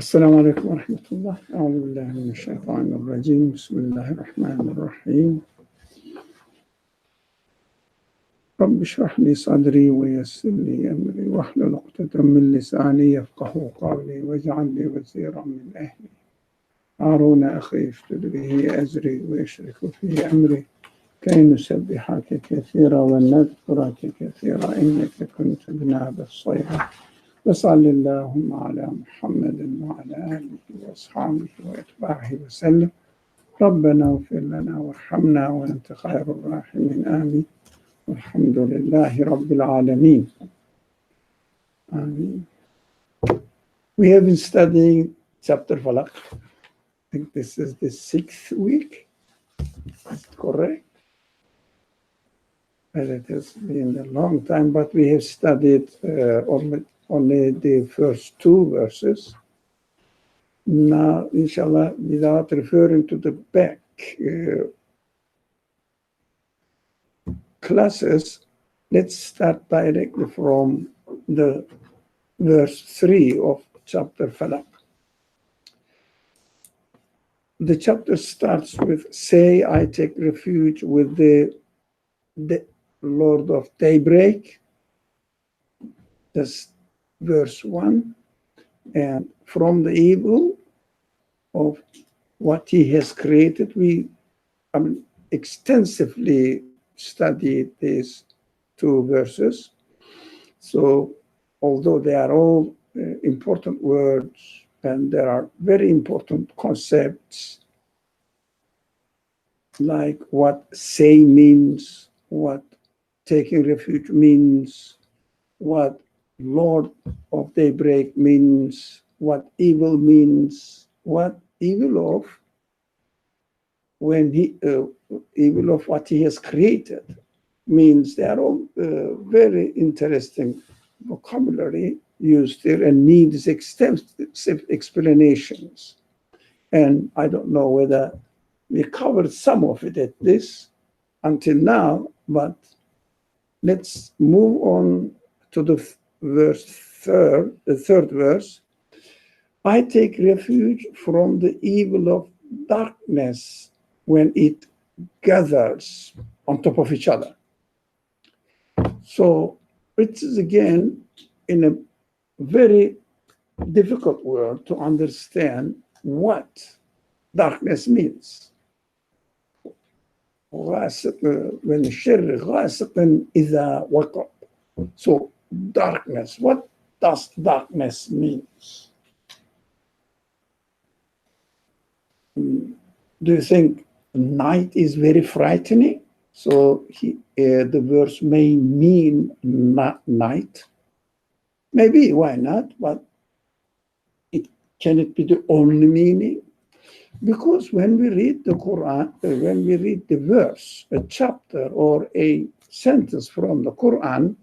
السلام عليكم ورحمة الله. أعوذ بالله من الشيطان الرجيم. بسم الله الرحمن الرحيم. رب اشرح لي صدري ويسر لي أمري واحلل عقدة من لساني يفقه قولي واجعل لي وزيرا من أهلي هارون أخي اشدد به أزري ويشرك في أمري كي نسبحك كثيرا ونذكرك كثيرا إنك كنت بنا بصيرا. وصل اللهم على محمد وعلى آله وأصحابه وأتباعه وسلم. ربنا اغفر لنا وارحمنا وأنت خير الراحمين. آمين. والحمد لله رب العالمين. آمين. We have been studying chapter Falaq. I think this is the 6th week. Is it correct? Well, it has been a long time, but we have studied only the first two verses. Now, inshallah, without referring to the back classes, let's start directly from the verse 3 of chapter Falaq. The chapter starts with, "Say, I take refuge with the Lord of daybreak." That's verse 1. And from the evil of what he has created. We extensively studied these two verses. So although they are all important words and there are very important concepts like what say means, what taking refuge means, what Lord of daybreak means, what evil means, what evil of evil of what he has created means. They are all very interesting vocabulary used here and needs extensive explanations. And I don't know whether we covered some of it at this until now, but let's move on to the third verse. I take refuge from the evil of darkness when it gathers on top of each other. So it is again in a very difficult word to understand what darkness means. when الشر غاسق إذا وقب. So darkness, what does darkness means? Do you think night is very frightening? So the verse may mean night. Maybe, why not? But can it be the only meaning? Because when we read the Quran, when we read the verse, a chapter or a sentence from the Quran,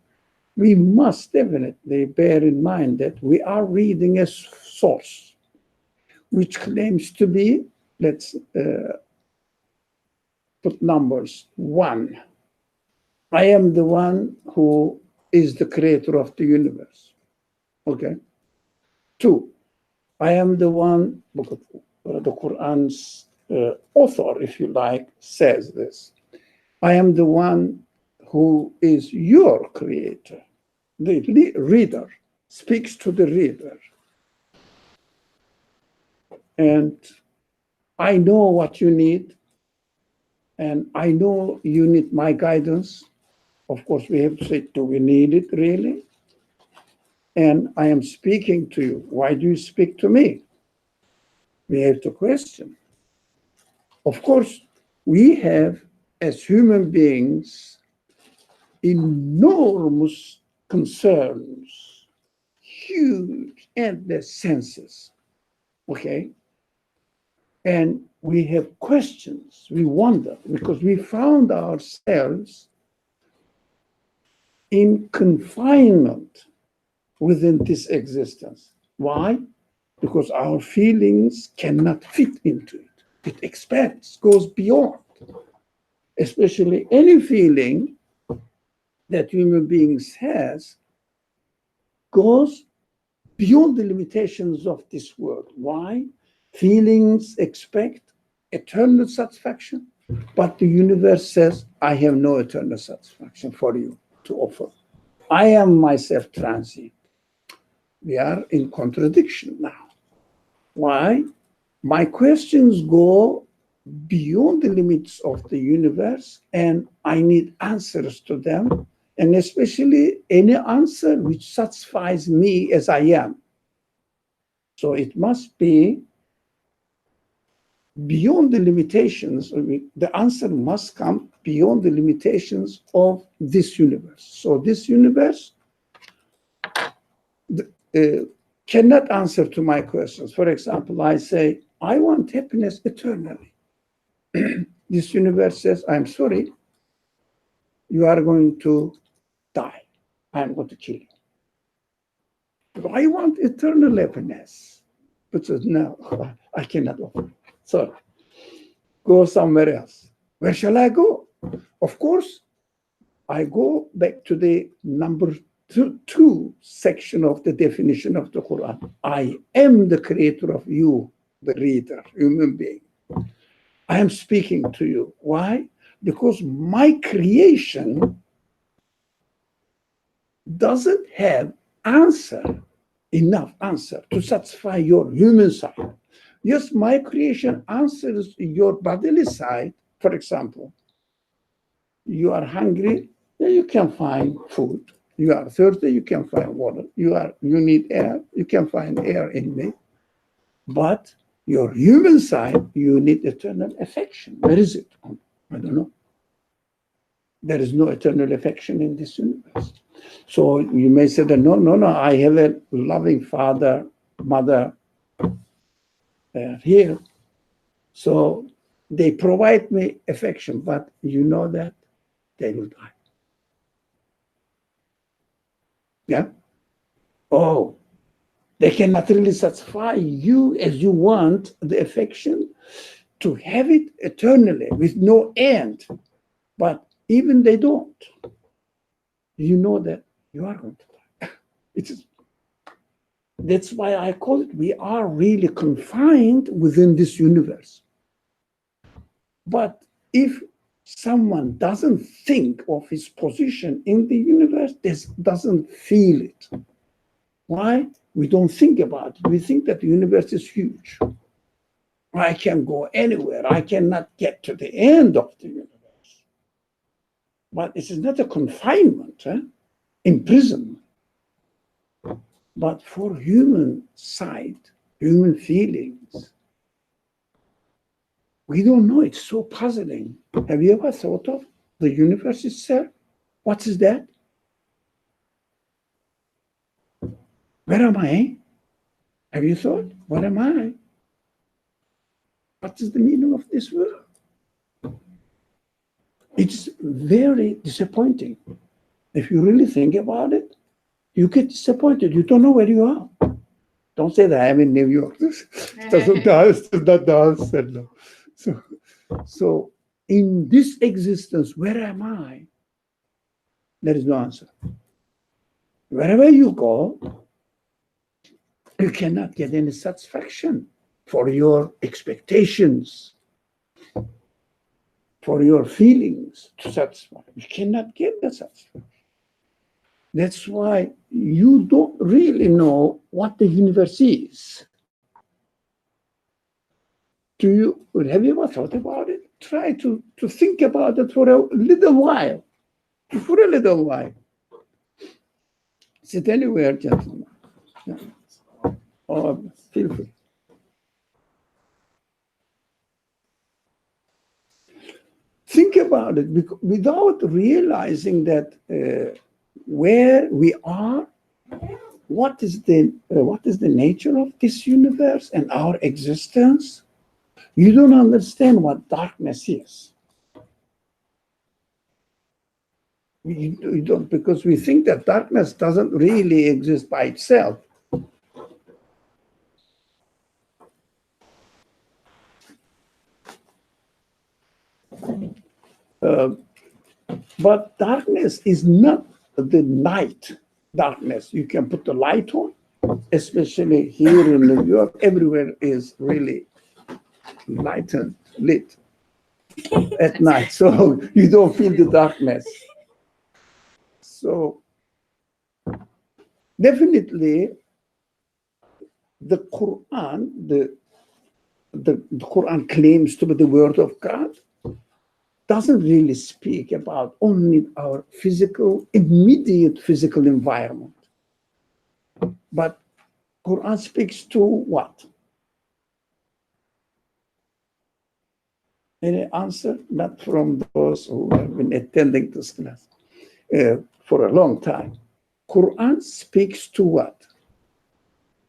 we must definitely bear in mind that we are reading a source which claims to be, let's put numbers, 1. I am the one who is the creator of the universe. Okay. 2. I am the one, the Quran's author, if you like, says this. I am the one who is your creator. The reader speaks to the reader. And I know what you need. And I know you need my guidance. Of course, we have to say, do we need it really? And I am speaking to you. Why do you speak to me? We have to question. Of course, we have, as human beings, enormous concerns, huge, endless senses, okay? And we have questions, we wonder, because we found ourselves in confinement within this existence. Why? Because our feelings cannot fit into it. It expands, goes beyond. Especially any feeling that human beings has goes beyond the limitations of this world. Why? Feelings expect eternal satisfaction, but the universe says, I have no eternal satisfaction for you to offer. I am myself transient. We are in contradiction now. Why? My questions go beyond the limits of the universe, and I need answers to them, and especially any answer which satisfies me as I am. So it must be beyond the limitations. The answer must come beyond the limitations of this universe. So this universe cannot answer to my questions. For example, I say, I want happiness eternally. This universe says, I'm sorry, you are going to die. I'm going to kill you. But I want eternal happiness. But says, no, I cannot offer. So go somewhere else. Where shall I go? Of course, I go back to the number two section of the definition of the Quran. I am the creator of you, the reader, human being. I am speaking to you. Why? Because my creation doesn't have enough answer to satisfy your human side. Yes, my creation answers your bodily side. For example, you are hungry, then you can find food. You are thirsty, you can find water. You need air, you can find air in me. But your human side, you need eternal affection. Where is it? I don't know. There is no eternal affection in this universe. So you may say that, no, I have a loving father, mother here. So they provide me affection, but you know that they will die. Yeah? Oh, they cannot really satisfy you as you want the affection to have it eternally with no end. But even they don't, you know that you are going to die. That's why I call it, we are really confined within this universe. But if someone doesn't think of his position in the universe, doesn't feel it. Why? We don't think about it. We think that the universe is huge. I can go anywhere. I cannot get to the end of the universe. But this is not a confinement, imprisonment. But for human side, human feelings, we don't know. It's so puzzling. Have you ever thought of the universe itself? What is that? Where am I? Have you thought? What am I? What is the meaning of this world? It's very disappointing. If you really think about it, you get disappointed. You don't know where you are. Don't say that I'm in New York. That's not the answer. So in this existence, where am I? There is no answer. Wherever you go, you cannot get any satisfaction for your expectations, for your feelings to satisfy. You cannot get that satisfaction. That's why you don't really know what the universe is. Have you ever thought about it? Try to think about it for a little while. For a little while. Sit anywhere, gentlemen. Yeah. Or feel free. Think about it without realizing that where we are, what is the nature of this universe and our existence. You don't understand what darkness is. You don't, because we think that darkness doesn't really exist by itself. But darkness is not the night darkness. You can put the light on especially here in New York, everywhere is really lightened, lit at night, so you don't feel the darkness. So definitely the Quran, the Quran claims to be the word of God, doesn't really speak about only our immediate physical environment. But Quran speaks to what? Any answer? Not from those who have been attending this class for a long time. Quran speaks to what?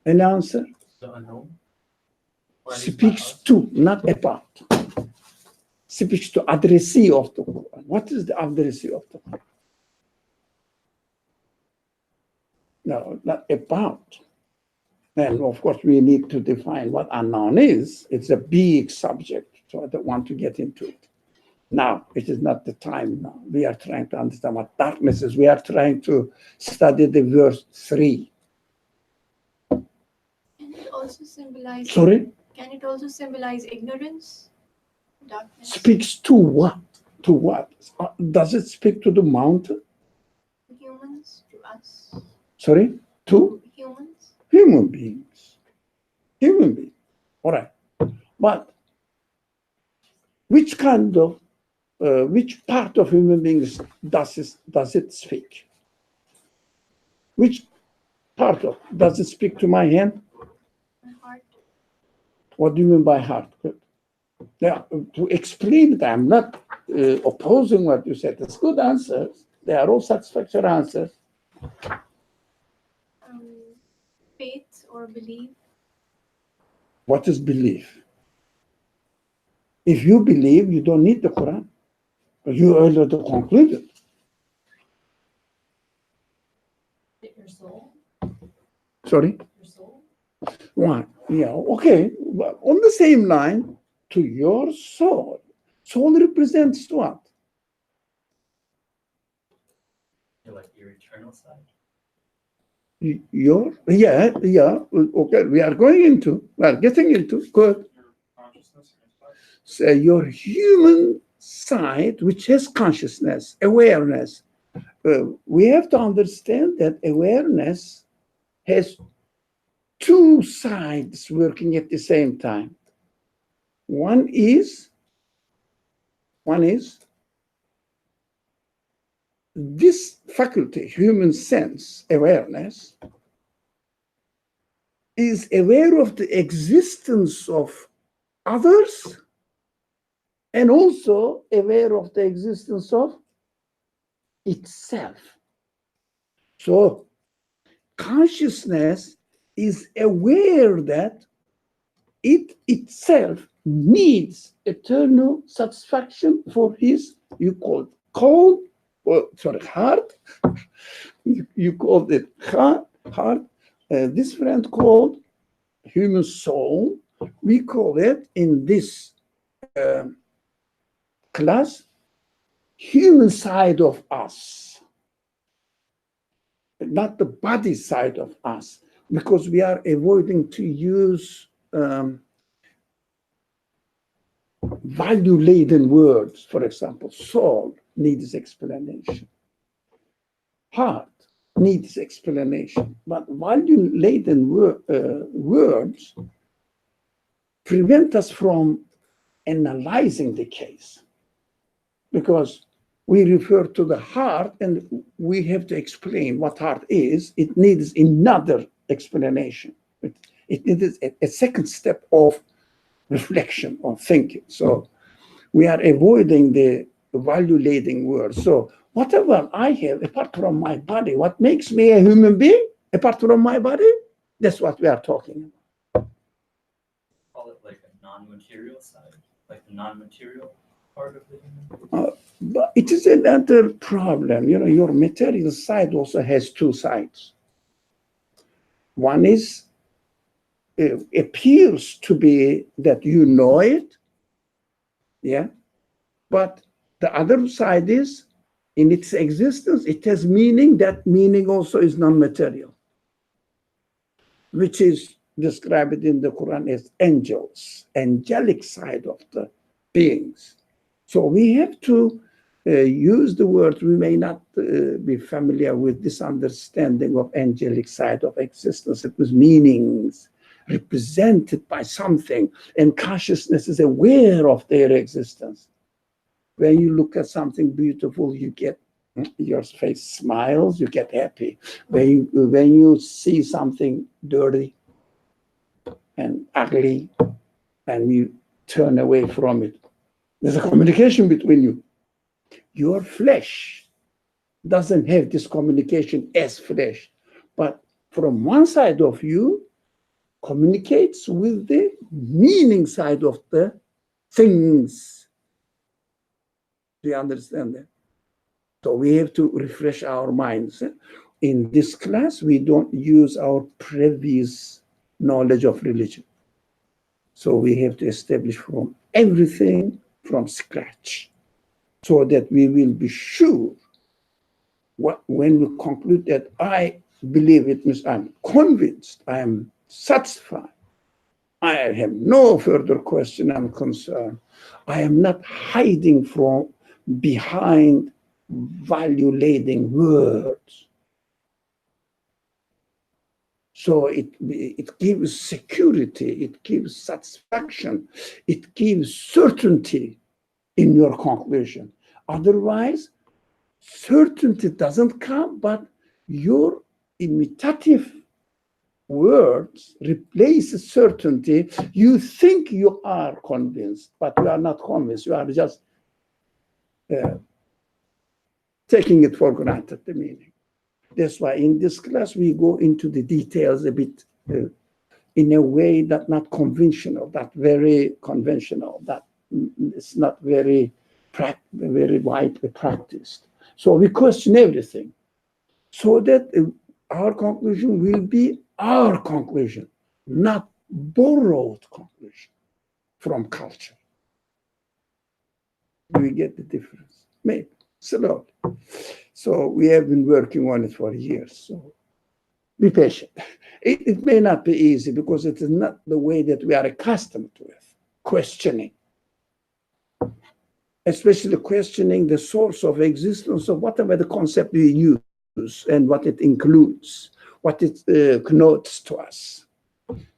An answer? The unknown? Speaks to, not about. Speaks to addressee of the Quran. What is the addressee of the Quran? No, not about. And of course, we need to define what unknown is. It's a big subject, so I don't want to get into it. Now, it is not the time now. We are trying to understand what darkness is. We are trying to study the verse 3. Can it also symbolize? Sorry? Can it also symbolize ignorance? Darkness? Speaks to what? To what? Does it speak to the mountain? To humans? To us? Sorry? To Humans? human beings. Human beings. All right. But which kind of, which part of human beings does it speak? Which part of, does it speak to my hand? My heart? What do you mean by heart? Now, to explain it, I'm not opposing what you said. It's good answers. They are all satisfactory answers. Faith or belief? What is belief? If you believe, you don't need the Quran. You already concluded. Your soul? Sorry? Your soul? One. Yeah, okay. But on the same line, to your soul. Soul represents what? Like your eternal side? Your, yeah, okay. We are getting into, good. So your human side, which has consciousness, awareness. We have to understand that awareness has two sides working at the same time. One is this faculty, human sense, awareness, is aware of the existence of others and also aware of the existence of itself. So consciousness is aware that it itself needs eternal satisfaction for his, you call it cold, heart. You called it heart. This friend called human soul. We call it in this class human side of us, not the body side of us, because we are avoiding to use value-laden words. For example, soul needs explanation. Heart needs explanation. But value-laden words prevent us from analyzing the case, because we refer to the heart and we have to explain what heart is. It needs another explanation. It needs a second step of reflection or thinking. So we are avoiding the value-laden words. So whatever I have, apart from my body, what makes me a human being, apart from my body, that's what we are talking about. Call it like a non-material side, like the non-material part of the human. But it is another problem. You know, your material side also has two sides. One is, appears to be that you know it, yeah, but the other side is, in its existence, it has meaning. That meaning also is non-material. which is described in the Quran as angels, angelic side of the beings. So we have to use the word. We may not be familiar with this understanding of angelic side of existence. It was meanings represented by something, and consciousness is aware of their existence. When you look at something beautiful, you get, your face smiles, you get happy. When you see something dirty and ugly, and you turn away from it, there's a communication between you. Your flesh doesn't have this communication as flesh, but from one side of you communicates with the meaning side of the things. Do you understand that? So we have to refresh our minds. In this class, we don't use our previous knowledge of religion. So we have to establish from everything from scratch, so that we will be sure when we conclude that I believe it, means I'm convinced, I am satisfied, I have no further question and concern. I am not hiding from behind value-laden words. So it gives security, it gives satisfaction, it gives certainty in your conclusion. Otherwise, certainty doesn't come, but your imitative words replace certainty. You think you are convinced, but you are not convinced. You are just taking it for granted, the meaning. That's why in this class we go into the details a bit in a way that not conventional, that very conventional, that it's not very widely practiced. So we question everything, so that our conclusion will be our conclusion, not borrowed conclusion from culture. Do we get the difference? Maybe slowly. So we have been working on it for years. So be patient. It may not be easy because it is not the way that we are accustomed to it. Questioning, especially questioning the source of existence of whatever the concept we use and what it includes, what it connotes to us.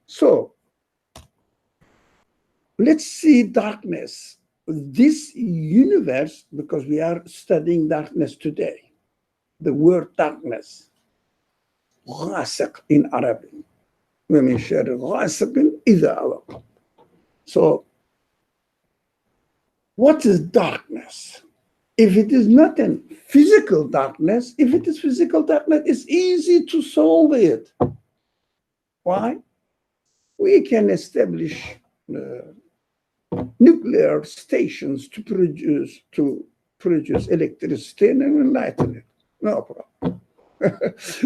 So let's see darkness. This universe, because we are studying darkness today, the word darkness, غاسق in Arabic. ومن شر غاسق إذا وقب. So, what is darkness? If it is not a physical darkness, if it is physical darkness, it's easy to solve it. Why? We can establish nuclear stations to produce electricity and enlighten it. No problem.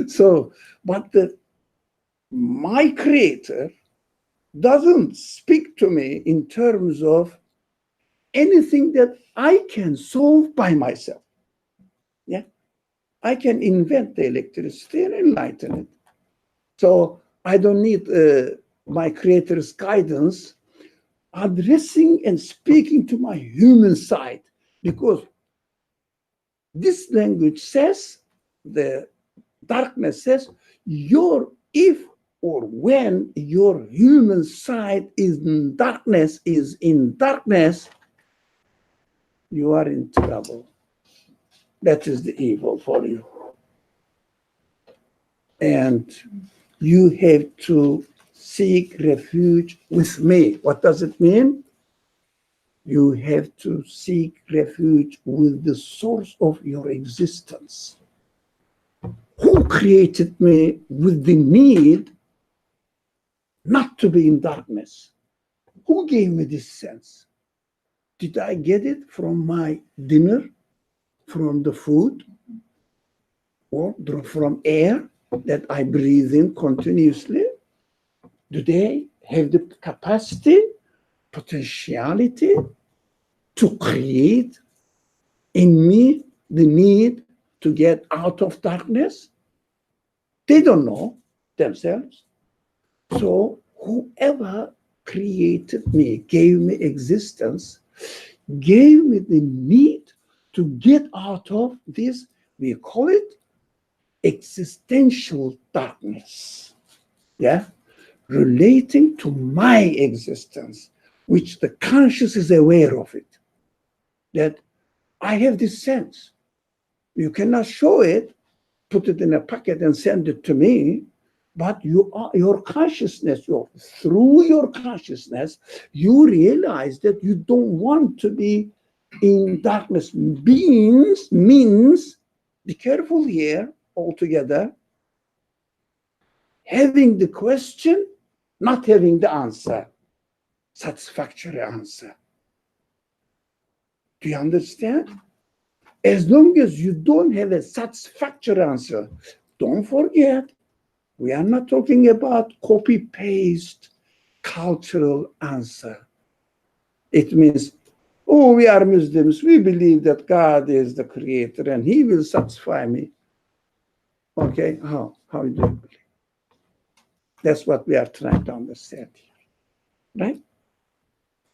So, but my creator doesn't speak to me in terms of anything that I can solve by myself. Yeah, I can invent the electricity and enlighten it. So I don't need my creator's guidance addressing and speaking to my human side, because this language says, the darkness says, if or when your human side is in darkness, you are in trouble. That is the evil for you. And you have to seek refuge with me. What does it mean? You have to seek refuge with the source of your existence. Who created me with the need not to be in darkness? Who gave me this sense? Did I get it from my dinner, from the food, or from air that I breathe in continuously? Do they have the capacity, potentiality to create in me the need to get out of darkness? They don't know themselves. So whoever created me, gave me existence, gave me the need to get out of this, we call it existential darkness. Yeah? Relating to my existence, which the conscious is aware of it. That I have this sense. You cannot show it, put it in a packet and send it to me, but your consciousness, through your consciousness, you realize that you don't want to be in darkness. Means, be careful here altogether, having the question, not having the answer, satisfactory answer. Do you understand? As long as you don't have a satisfactory answer, don't forget, we are not talking about copy-paste cultural answer. It means, oh, we are Muslims, we believe that God is the creator and he will satisfy me. Okay, how do you believe? That's what we are trying to understand here, right?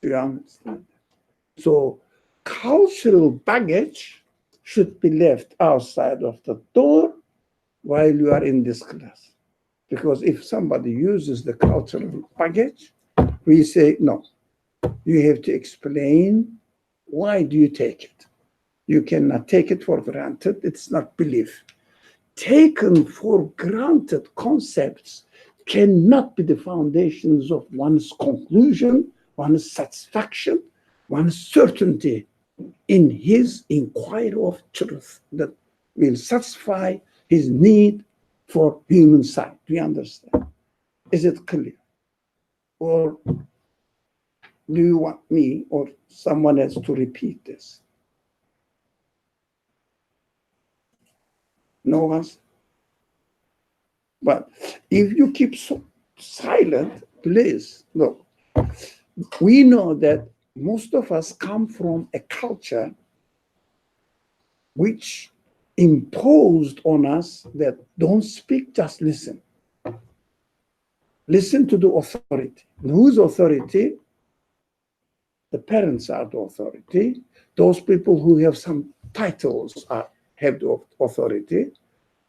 Do you understand? So cultural baggage should be left outside of the door while you are in this class. Because if somebody uses the cultural baggage, we say, no, you have to explain why do you take it. You cannot take it for granted. It's not belief. Taken for granted concepts cannot be the foundations of one's conclusion, one's satisfaction, one's certainty in his inquiry of truth that will satisfy his need for human sight. Do you understand? Is it clear? Or do you want me or someone else to repeat this? No one? But if you keep silent, please, look, we know that most of us come from a culture which imposed on us that don't speak, just listen. Listen to the authority. Whose authority? The parents are the authority. Those people who have some titles have the authority.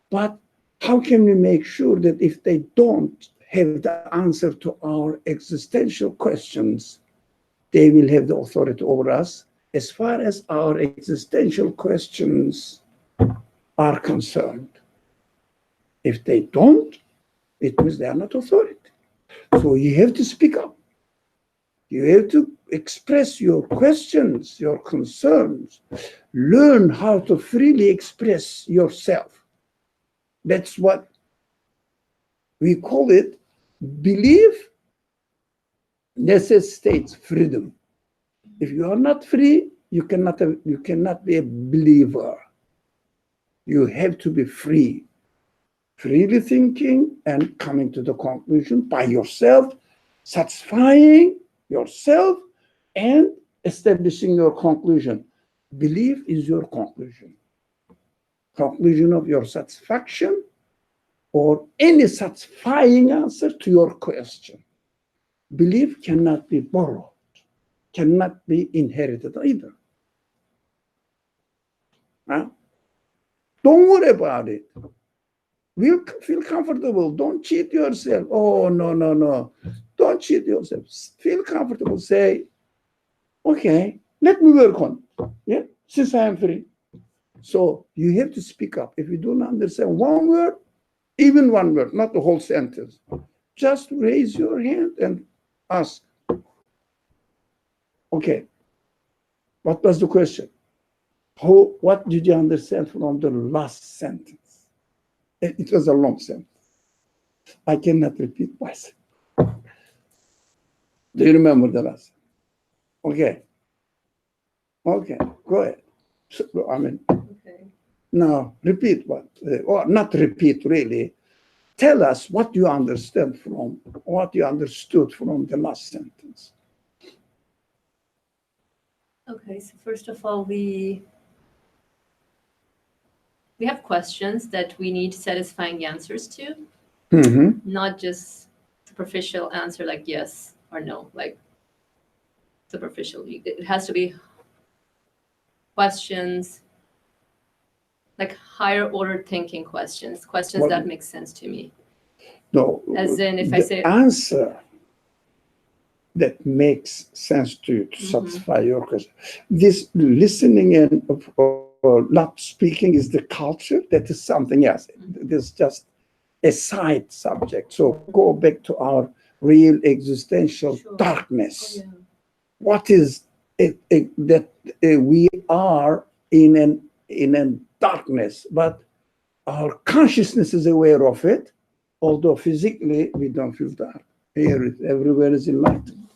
But how can we make sure that if they don't have the answer to our existential questions, they will have the authority over us as far as our existential questions are concerned? If they don't, it means they are not authority. So you have to speak up. You have to express your questions, your concerns. Learn how to freely express yourself. That's what we call it. Belief necessitates freedom. If you are not free, you cannot be a believer. You have to be free. Freely thinking and coming to the conclusion by yourself, satisfying yourself and establishing your conclusion. Belief is your conclusion. Conclusion of your satisfaction or any satisfying answer to your question. Belief cannot be borrowed, cannot be inherited either. Huh? Don't worry about it. We'll feel comfortable. Don't cheat yourself. Oh, no. Don't cheat yourself. Feel comfortable. Say, okay, let me work on it. Yeah, since I am free. So you have to speak up. If you don't understand one word, even one word, not the whole sentence, just raise your hand and ask. Okay, what was the question? What did you understand from the last sentence? It was a long sentence. I cannot repeat myself. Do you remember the last? Okay, go ahead. Okay. Now repeat what, or not repeat really. Tell us what you understood from the last sentence. Okay, so first of all, we have questions that we need satisfying answers to, Mm-hmm. not just superficial answer like yes or no, like superficial. It has to be questions, like higher order thinking questions Well, that make sense to me. No, As in, if I the say answer that makes sense to you to Mhm. satisfy your question. This listening and not speaking is the culture. That is something else. This is just a side subject. So go back to our real existential Sure. darkness. Oh, yeah. What is it that we are in a darkness, but our consciousness is aware of it, although physically we don't feel dark. Here, everywhere is enlightened.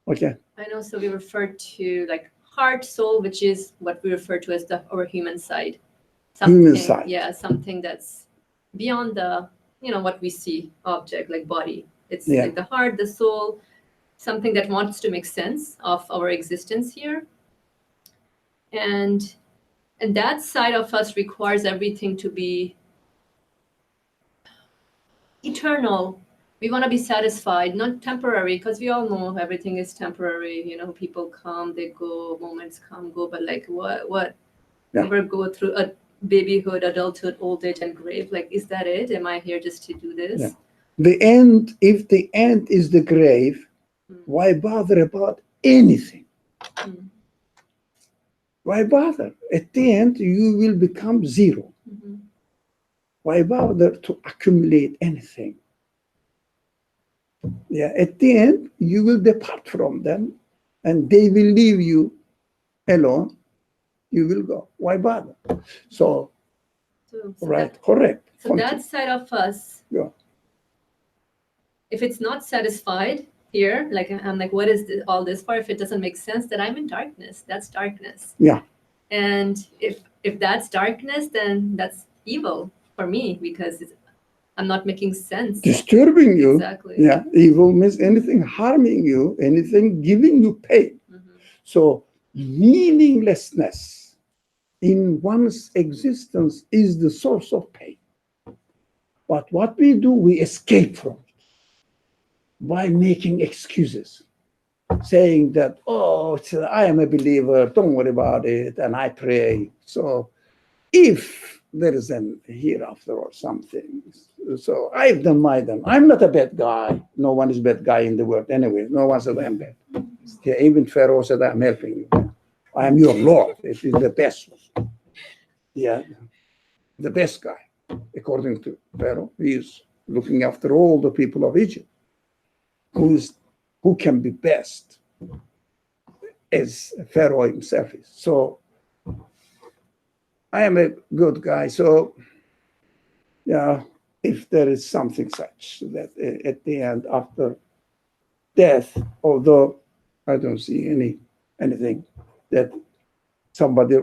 Okay. I know. So we refer to like heart, soul, which is what we refer to as our human side. Human side. Yeah, something that's beyond the what we see object like body. It's Yeah. like the heart, the soul, something that wants to make sense of our existence here, and that side of us requires everything to be eternal. We want to be satisfied, not temporary, because we all know everything is temporary. People come, they go, moments come, go, but like what? Yeah. Never go through a babyhood, adulthood, old age, and grave. Like, is that it? Am I here just to do this? Yeah. The end, if the end is the grave, Mm. why bother about anything? Mm. Why bother? At the end, you will become zero. Mhm. Why bother to accumulate anything? Yeah, at the end, you will depart from them and they will leave you alone. You will go. Why bother? So right, correct. So that side of us, Yeah. if it's not satisfied here, like I'm like, what is all this for? If it doesn't make sense, then I'm in darkness. That's darkness. Yeah. And if that's darkness, then that's evil for me because I'm not making sense. Disturbing you. Exactly. Yeah. Evil means anything harming you, anything giving you pain. Mm-hmm. So meaninglessness in one's existence is the source of pain. But what we do, we escape from it by making excuses, saying that, oh, I am a believer, don't worry about it, and I pray. So if there is an hereafter or something, so I've done my done. I'm not a bad guy. No one is a bad guy in the world anyway. No one said I'm bad. Yeah, even Pharaoh said, I'm helping you. I am your Lord. It is the best one. Yeah, the best guy. According to Pharaoh, he is looking after all the people of Egypt. Who can be best as Pharaoh himself is. So I am a good guy. So yeah, if there is something such that at the end after death, although I don't see anything that somebody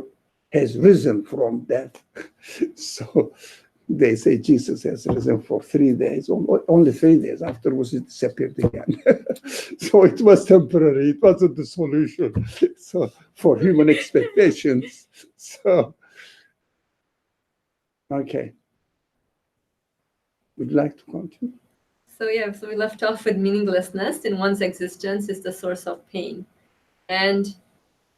has risen from death. So they say Jesus has risen for 3 days, only 3 days. Afterwards, it disappeared again. So it was temporary. It wasn't the solution. So for human expectations. So, okay. Would you like to continue? So yeah, so we left off with meaninglessness in one's existence is the source of pain. And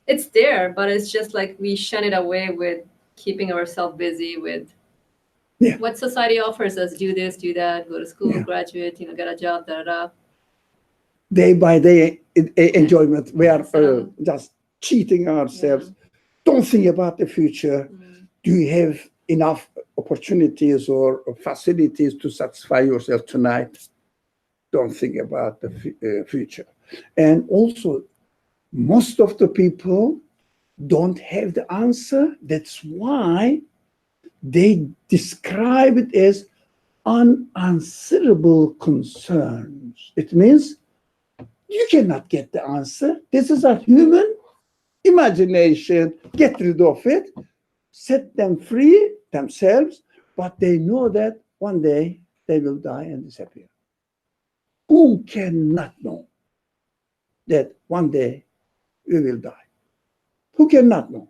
it's there, but it's just like we shun it away with keeping ourselves busy with what society offers us. Do this, do that, go to school, graduate, get a job, Day by day enjoyment. We are just cheating ourselves. Don't think about the future. Do you have enough opportunities or facilities to satisfy yourself tonight? Don't think about the future. And also, most of the people don't have the answer. That's why they describe it as unanswerable concerns. It means you cannot get the answer. This is a human imagination. Get rid of it. Set them free themselves, but they know that one day they will die and disappear. Who cannot know that one day we will die? Who cannot know?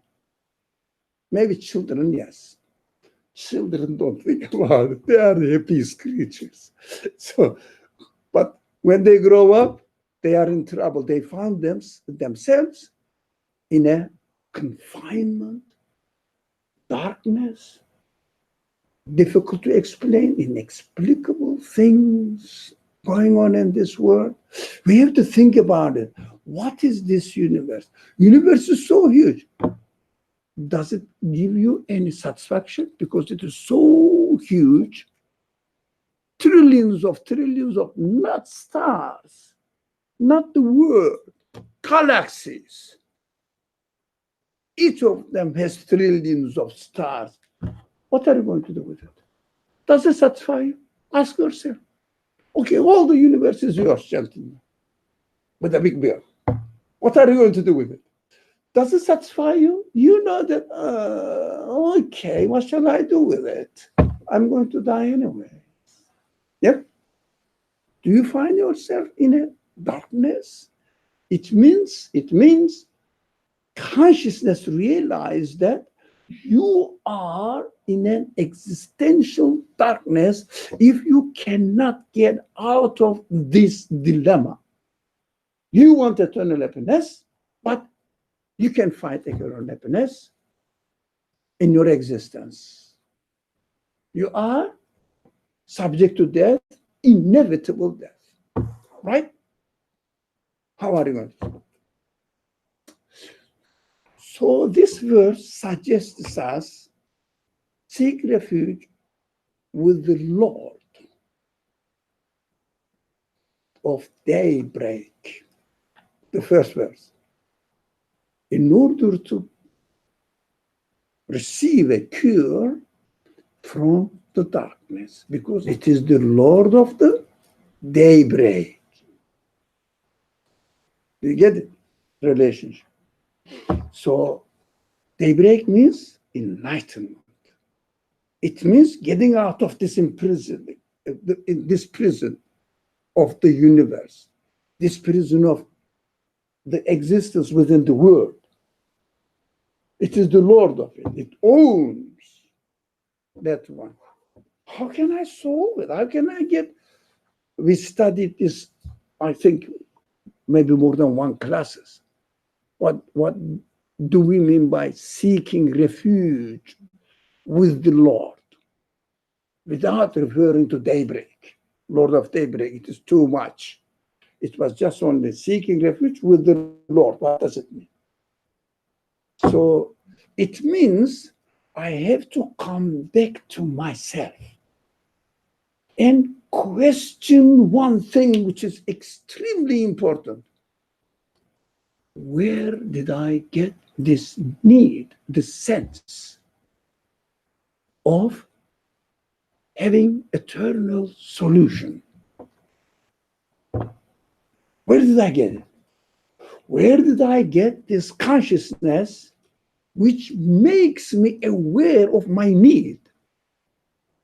Maybe children, yes. Children don't think about it. They are happy creatures. So, but when they grow up, they are in trouble. They found themselves in a confinement, darkness, difficult to explain, inexplicable things going on in this world. We have to think about it. What is this universe? Universe is so huge. Does it give you any satisfaction? Because it is so huge. Trillions of not stars, not the world, galaxies. Each of them has trillions of stars. What are you going to do with it? Does it satisfy you? Ask yourself. Okay, all the universe is yours, gentlemen, with a big bill. What are you going to do with it? Does it satisfy you? You know that, okay, what shall I do with it? I'm going to die anyway. Yep. Do you find yourself in a darkness? It means consciousness realize that you are in an existential darkness if you cannot get out of this dilemma. You want eternal happiness, but you can find eternal happiness in your existence. You are subject to death, inevitable death. Right? How are you going to do? So this verse suggests us seek refuge with the Lord of daybreak. The first verse. In order to receive a cure from the darkness, because it is the Lord of the daybreak. You get it? Relationship. So daybreak means enlightenment. It means getting out of this imprisonment, this prison of the universe, this prison of the existence within the world. It is the Lord of it. It owns that one. How can I solve it? How can I get? We studied this, I think, maybe more than one classes. What do we mean by seeking refuge with the Lord? Without referring to daybreak, Lord of daybreak, it is too much. It was just only seeking refuge with the Lord. What does it mean? So it means I have to come back to myself and question one thing which is extremely important. Where did I get this need, this sense of having eternal solution? Where did I get it? Where did I get this consciousness which makes me aware of my need?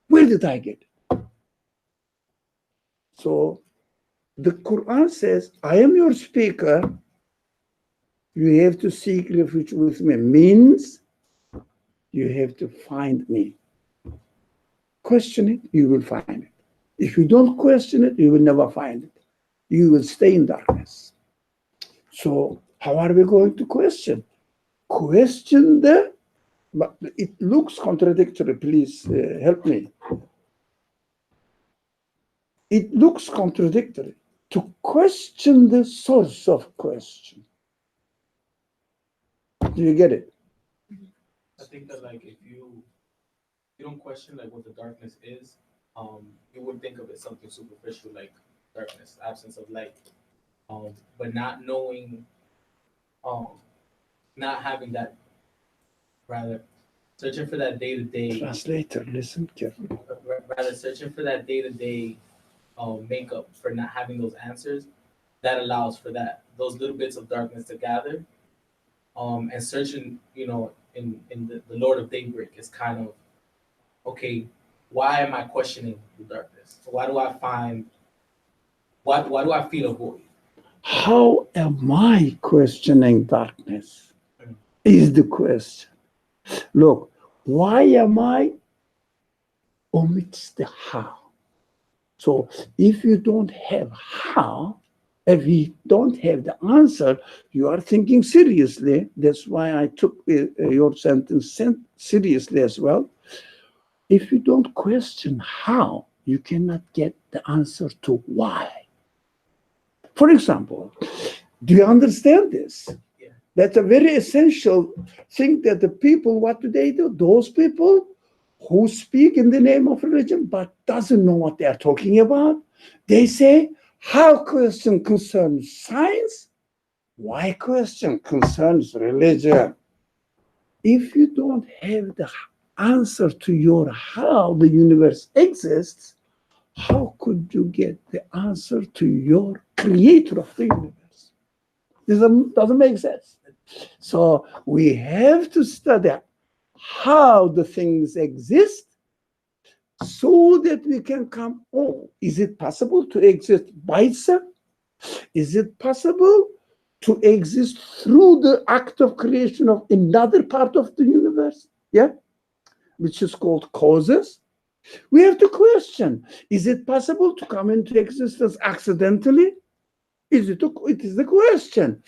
Where did I get it? So the Quran says, I am your speaker. You have to seek refuge with me. Means you have to find me. Question it, you will find it. If you don't question it, you will never find it. You will stay in darkness. So how are we going to question? Question but it looks contradictory. Please help me. It looks contradictory to question the source of question. Do you get it? I think that like if you don't question like what the darkness is, you would think of it something superficial like darkness, absence of light. But not knowing, not having that, rather searching for that day to day. Translator, listen carefully. Rather searching for that day to day makeup for not having those answers, that allows for those little bits of darkness to gather. And searching, in the Lord of Daybreak is kind of, okay, why am I questioning the darkness? Why do I feel a void? How am I questioning darkness? Is the question. Look, why am I omits the how. So if you don't have how, if you don't have the answer, you are thinking seriously. That's why I took your sentence seriously as well. If you don't question how, you cannot get the answer to why. For example, do you understand this? Yeah. That's a very essential thing that the people, what do? Those people who speak in the name of religion but doesn't know what they are talking about, they say, how question concerns science? Why question concerns religion? If you don't have the answer to your how the universe exists, how could you get the answer to your creator of the universe? This doesn't make sense. So we have to study how the things exist so that we can come, oh, is it possible to exist by itself? Is it possible to exist through the act of creation of another part of the universe? Yeah, which is called causes. We have to question, is it possible to come into existence accidentally? It is the question.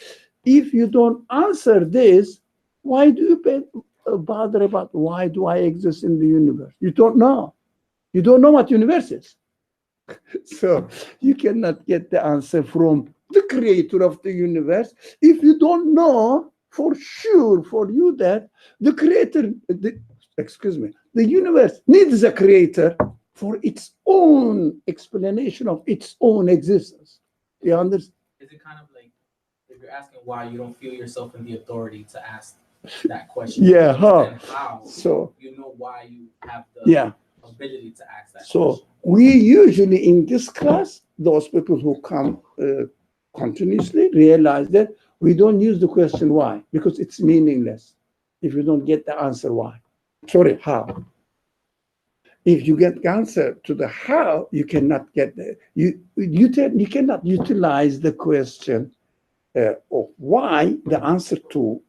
If you don't answer this, why do you bother about why do I exist in the universe? You don't know. You don't know what universe is. So you cannot get the answer from the creator of the universe if you don't know for sure for you that the creator, the universe needs a creator for its own explanation of its own existence. You understand? Is it kind of like if you're asking why, you don't feel yourself in the authority to ask that question? Yeah, Understand how so you know why you have the yeah. ability to ask that So question. we usually in this class, those people who come continuously realize that we don't use the question why, because it's meaningless if you don't get the answer why. Sorry, how. If you get the answer to the how, you cannot get you cannot utilize the question of why, the answer to,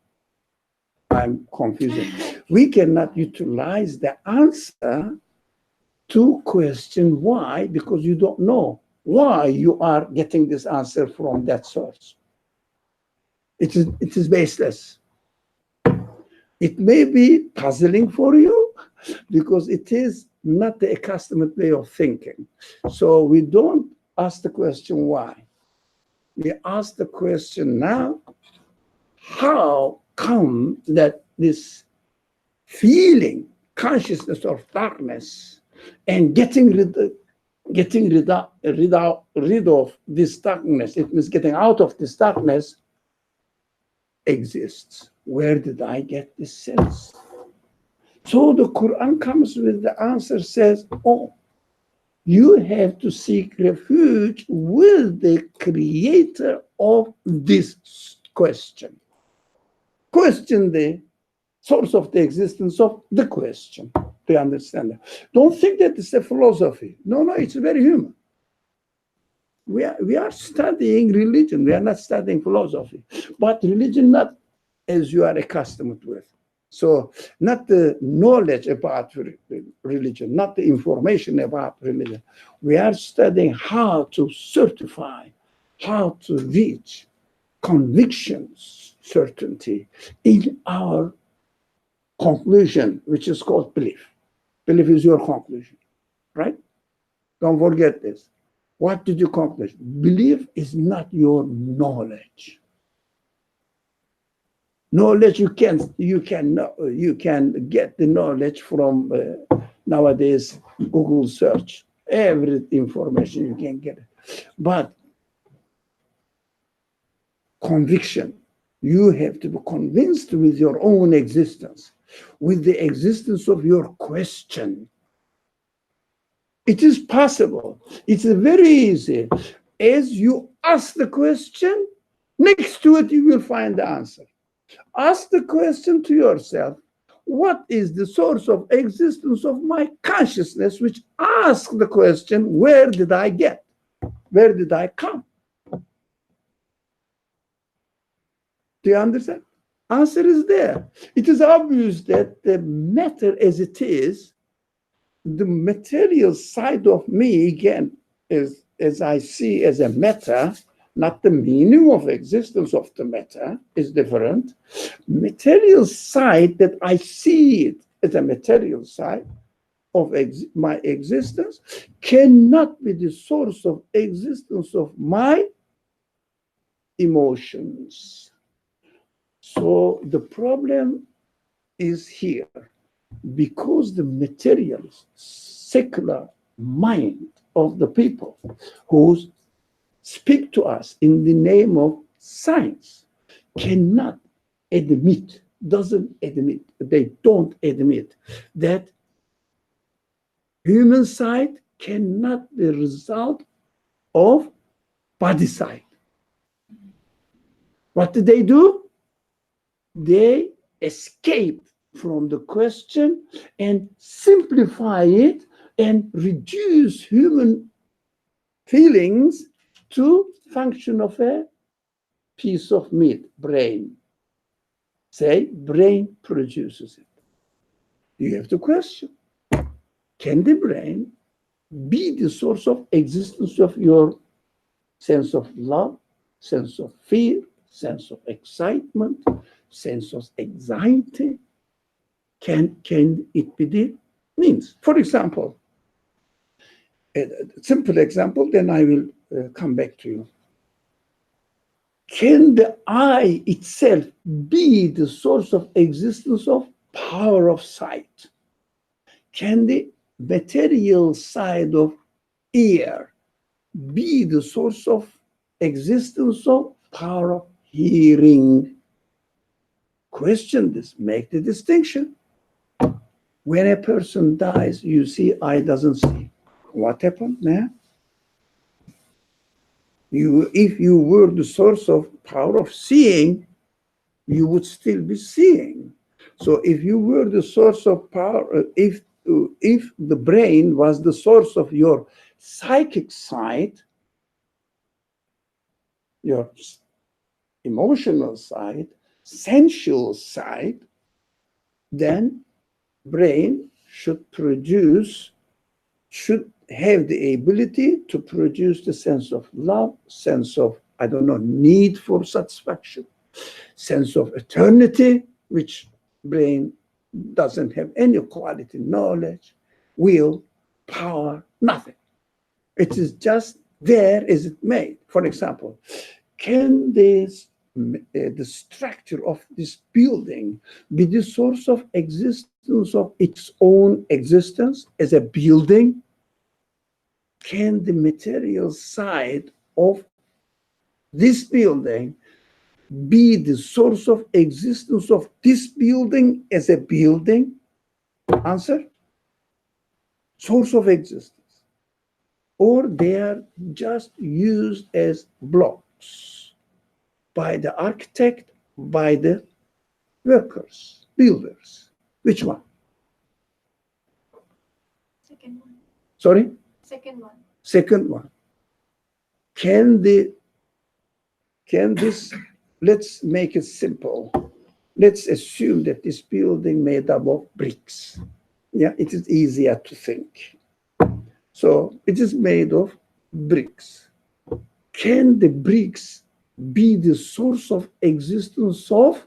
I'm confusing. We cannot utilize the answer to question why, because you don't know why you are getting this answer from that source. It is baseless. It may be puzzling for you because it is not the accustomed way of thinking. So we don't ask the question why. We ask the question now, how come that this feeling, consciousness of darkness, and getting rid of this darkness, it means getting out of this darkness, exists. Where did I get this sense? So the Quran comes with the answer, says, oh, you have to seek refuge with the creator of this question. Question the source of the existence of the question. Do you understand that? Don't think that it's a philosophy. No, it's very human. We are studying religion. We are not studying philosophy. But religion not as you are accustomed with. So not the knowledge about religion, not the information about religion. We are studying how to certify, how to reach convictions, certainty in our conclusion, which is called belief. Belief is your conclusion, right? Don't forget this. What did you conclude? Belief is not your knowledge. Knowledge you can get the knowledge from nowadays Google search. Every information you can get, but conviction, you have to be convinced with your own existence, with the existence of your question. It is possible. It's very easy. As you ask the question, next to it you will find the answer. Ask the question to yourself, what is the source of existence of my consciousness, which asks the question, where did I get? Where did I come? Do you understand? Answer is there. It is obvious that the matter as it is the material side of me, again, is as I see as a matter, not the meaning of existence of the matter is different. Material side that I see it as a material side of my existence cannot be the source of existence of my emotions. So the problem is here, because the material, secular mind of the people who speak to us in the name of science cannot admit, they don't admit that human side cannot be the result of body side. What do? They escape from the question and simplify it and reduce human feelings to function of a piece of meat, brain. Say, brain produces it. You have to question, can the brain be the source of existence of your sense of love, sense of fear, sense of excitement, sense of anxiety? Can it be the means? For example, a simple example, then I will come back to you. Can the eye itself be the source of existence of power of sight? Can the material side of ear be the source of existence of power of hearing? Question this, make the distinction. When a person dies, you see eye doesn't see. What happened, man? If you were the source of power of seeing, you would still be seeing. So if you were the source of power, if the brain was the source of your psychic side, your emotional side, sensual side, then brain should have the ability to produce the sense of love, sense of, need for satisfaction, sense of eternity, which brain doesn't have any quality, knowledge, will, power, nothing. It is just there as it made. For example, can the structure of this building be the source of existence of its own existence as a building? Can the material side of this building be the source of existence of this building as a building? Answer: source of existence. Or they are just used as blocks by the architect, by the workers, builders. Which one? Second one. Sorry? Second one. Second one. Can this, let's make it simple. Let's assume that this building made up of bricks. Yeah, it is easier to think. So it is made of bricks. Can the bricks be the source of existence of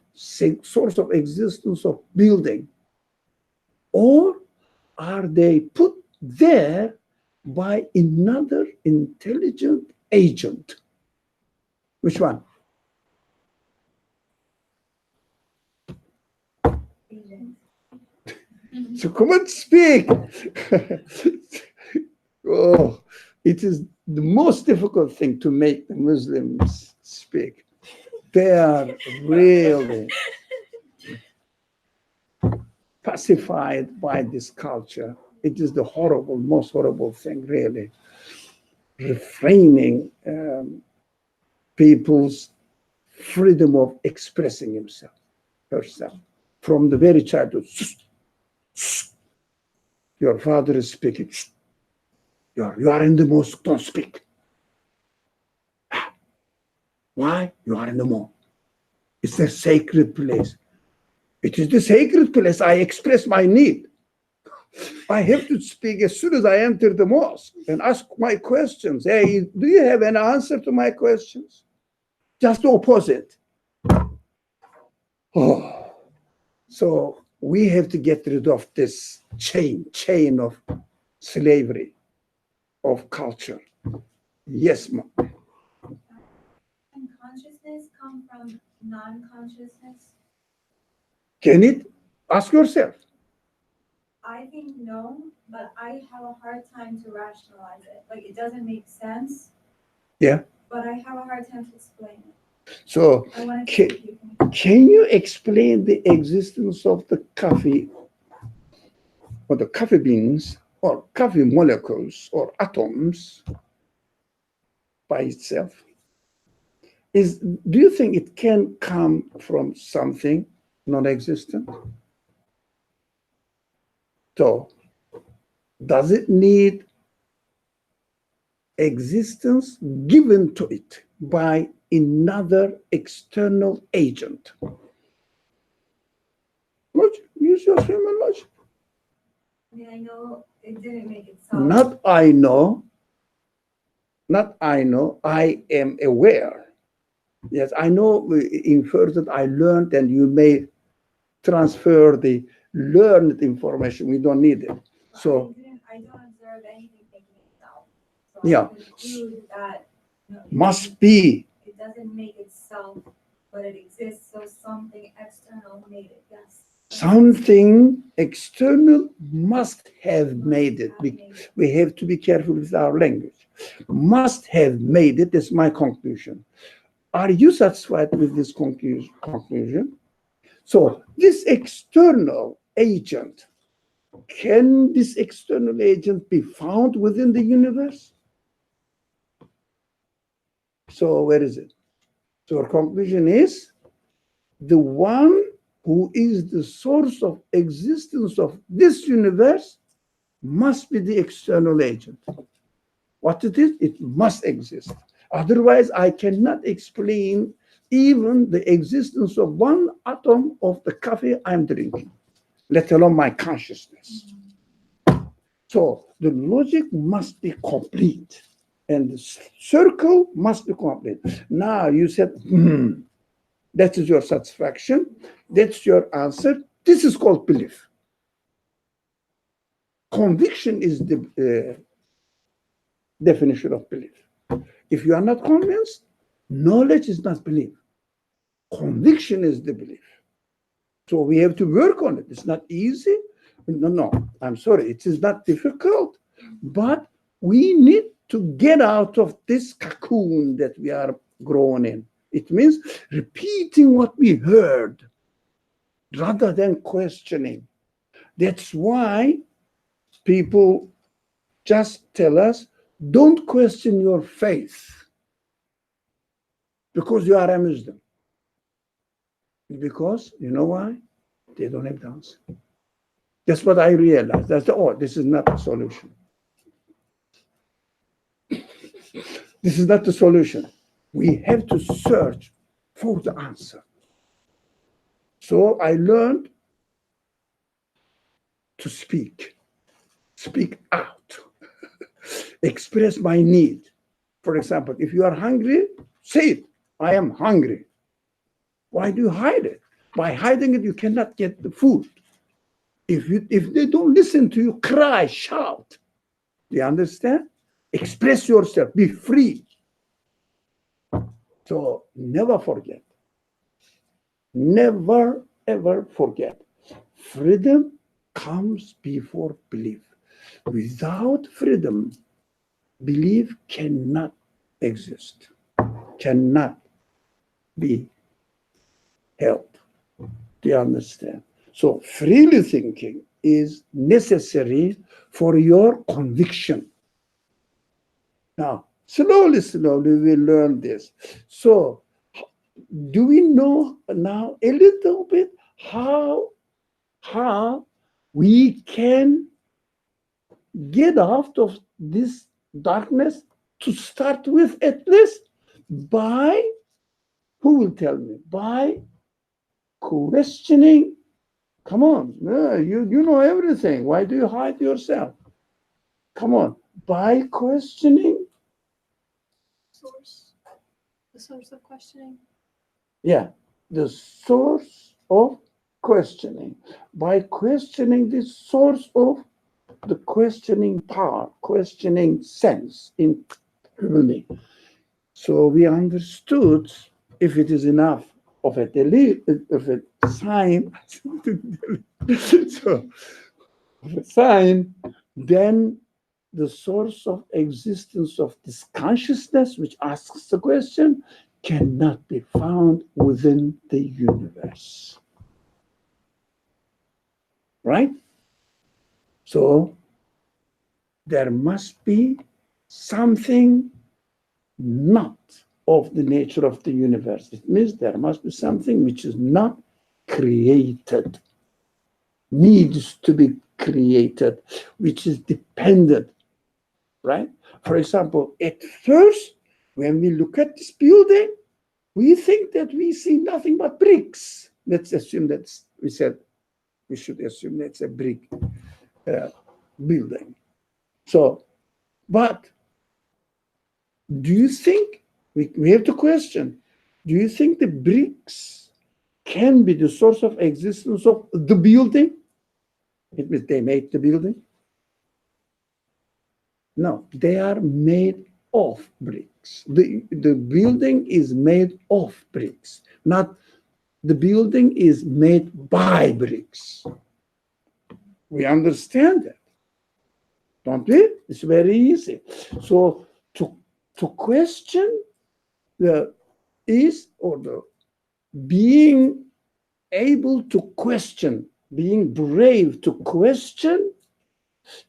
building? Or are they put there by another intelligent agent? Which one? So come on, speak. Oh, it is the most difficult thing to make the Muslims speak. They are really pacified by this culture. It is the most horrible thing, really. Refraining people's freedom of expressing herself from the very childhood. Your father is speaking. You are in the mosque, don't speak. Why? You are in the mosque. It's a sacred place. It is the sacred place. I express my need. I have to speak as soon as I enter the mosque and ask my questions. Hey, do you have an answer to my questions? Just the opposite. Oh, so we have to get rid of this chain of slavery, of culture. Yes, ma'am. Can consciousness come from non-consciousness? Can it? Ask yourself. I think no, but I have a hard time to rationalize it. Like, it doesn't make sense. Yeah. But I have a hard time to explain it. So I want to can, can you explain the existence of the coffee or the coffee beans or coffee molecules or atoms by itself? Do you think it can come from something non-existent? So, does it need existence given to it by another external agent? Logic. Use your human logic. I mean, I know it didn't make itself. Not I know. Not I know. I am aware. Yes, I know infers that I learned, and you may transfer the learned information. We don't need it. So I don't observe anything making itself. So yeah, I conclude that must be. It doesn't make itself, but it exists. So something external made it. Yes. Something external must have made it. We have to be careful with our language. Must have made it is my conclusion. Are you satisfied with this conclusion? So this external agent, can this external agent be found within the universe? So where is it? So our conclusion is the one who is the source of existence of this universe must be the external agent. What it is, it must exist. Otherwise, I cannot explain even the existence of one atom of the coffee I'm drinking, let alone my consciousness. So the logic must be complete, and the circle must be complete. Now you said, that is your satisfaction, that's your answer. This is called belief. Conviction is the definition of belief. If you are not convinced, knowledge is not belief. Conviction is the belief. So we have to work on it. It's not easy. No, I'm sorry. It is not difficult, but we need to get out of this cocoon that we are grown in. It means repeating what we heard rather than questioning. That's why people just tell us, don't question your faith because you are a Muslim. Because, you know why? They don't have the answer. That's what I realized. This is not the solution. This is not the solution. We have to search for the answer. So I learned to speak out, express my need. For example, if you are hungry, say it. I am hungry. Why do you hide it? By hiding it, you cannot get the food. If they don't listen to you, cry, shout. Do you understand? Express yourself, be free. So never forget. Never, ever forget. Freedom comes before belief. Without freedom, belief cannot exist, cannot be held. Do you understand? So freely thinking is necessary for your conviction. Now, slowly, we learn this. So do we know now a little bit how we can get out of this darkness, to start with, at least by, who will tell me? By questioning Come on. No, you know everything. Why do you hide yourself? Come on. By questioning, Source. The source of questioning. yeah, the source of questioning. By questioning the source of the questioning power, questioning sense in me. So we understood if it is enough of a sign, so of a sign, then the source of existence of this consciousness, which asks the question, cannot be found within the universe. Right? So there must be something not of the nature of the universe. It means there must be something which is not created, needs to be created, which is dependent, right? For example, at first, when we look at this building, we think that we see nothing but bricks. Let's assume we should assume that's a brick building. So, but do you think, we have to question, do you think the bricks can be the source of existence of the building? It means they made the building? No, they are made of bricks. The building is made of bricks, not the building is made by bricks. We understand that, don't we? It's very easy. So to question the being able to question, being brave to question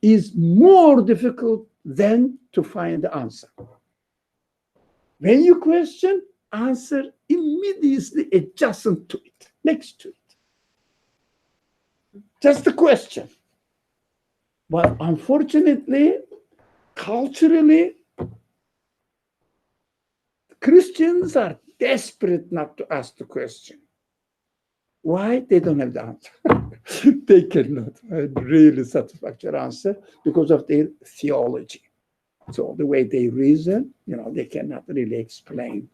is more difficult than to find the answer. When you question, answer immediately adjacent to it, next to it. Just a question. But unfortunately, culturally, Christians are desperate not to ask the question. Why? They don't have the answer. They cannot find really satisfactory answer because of their theology. So the way they reason, they cannot really explain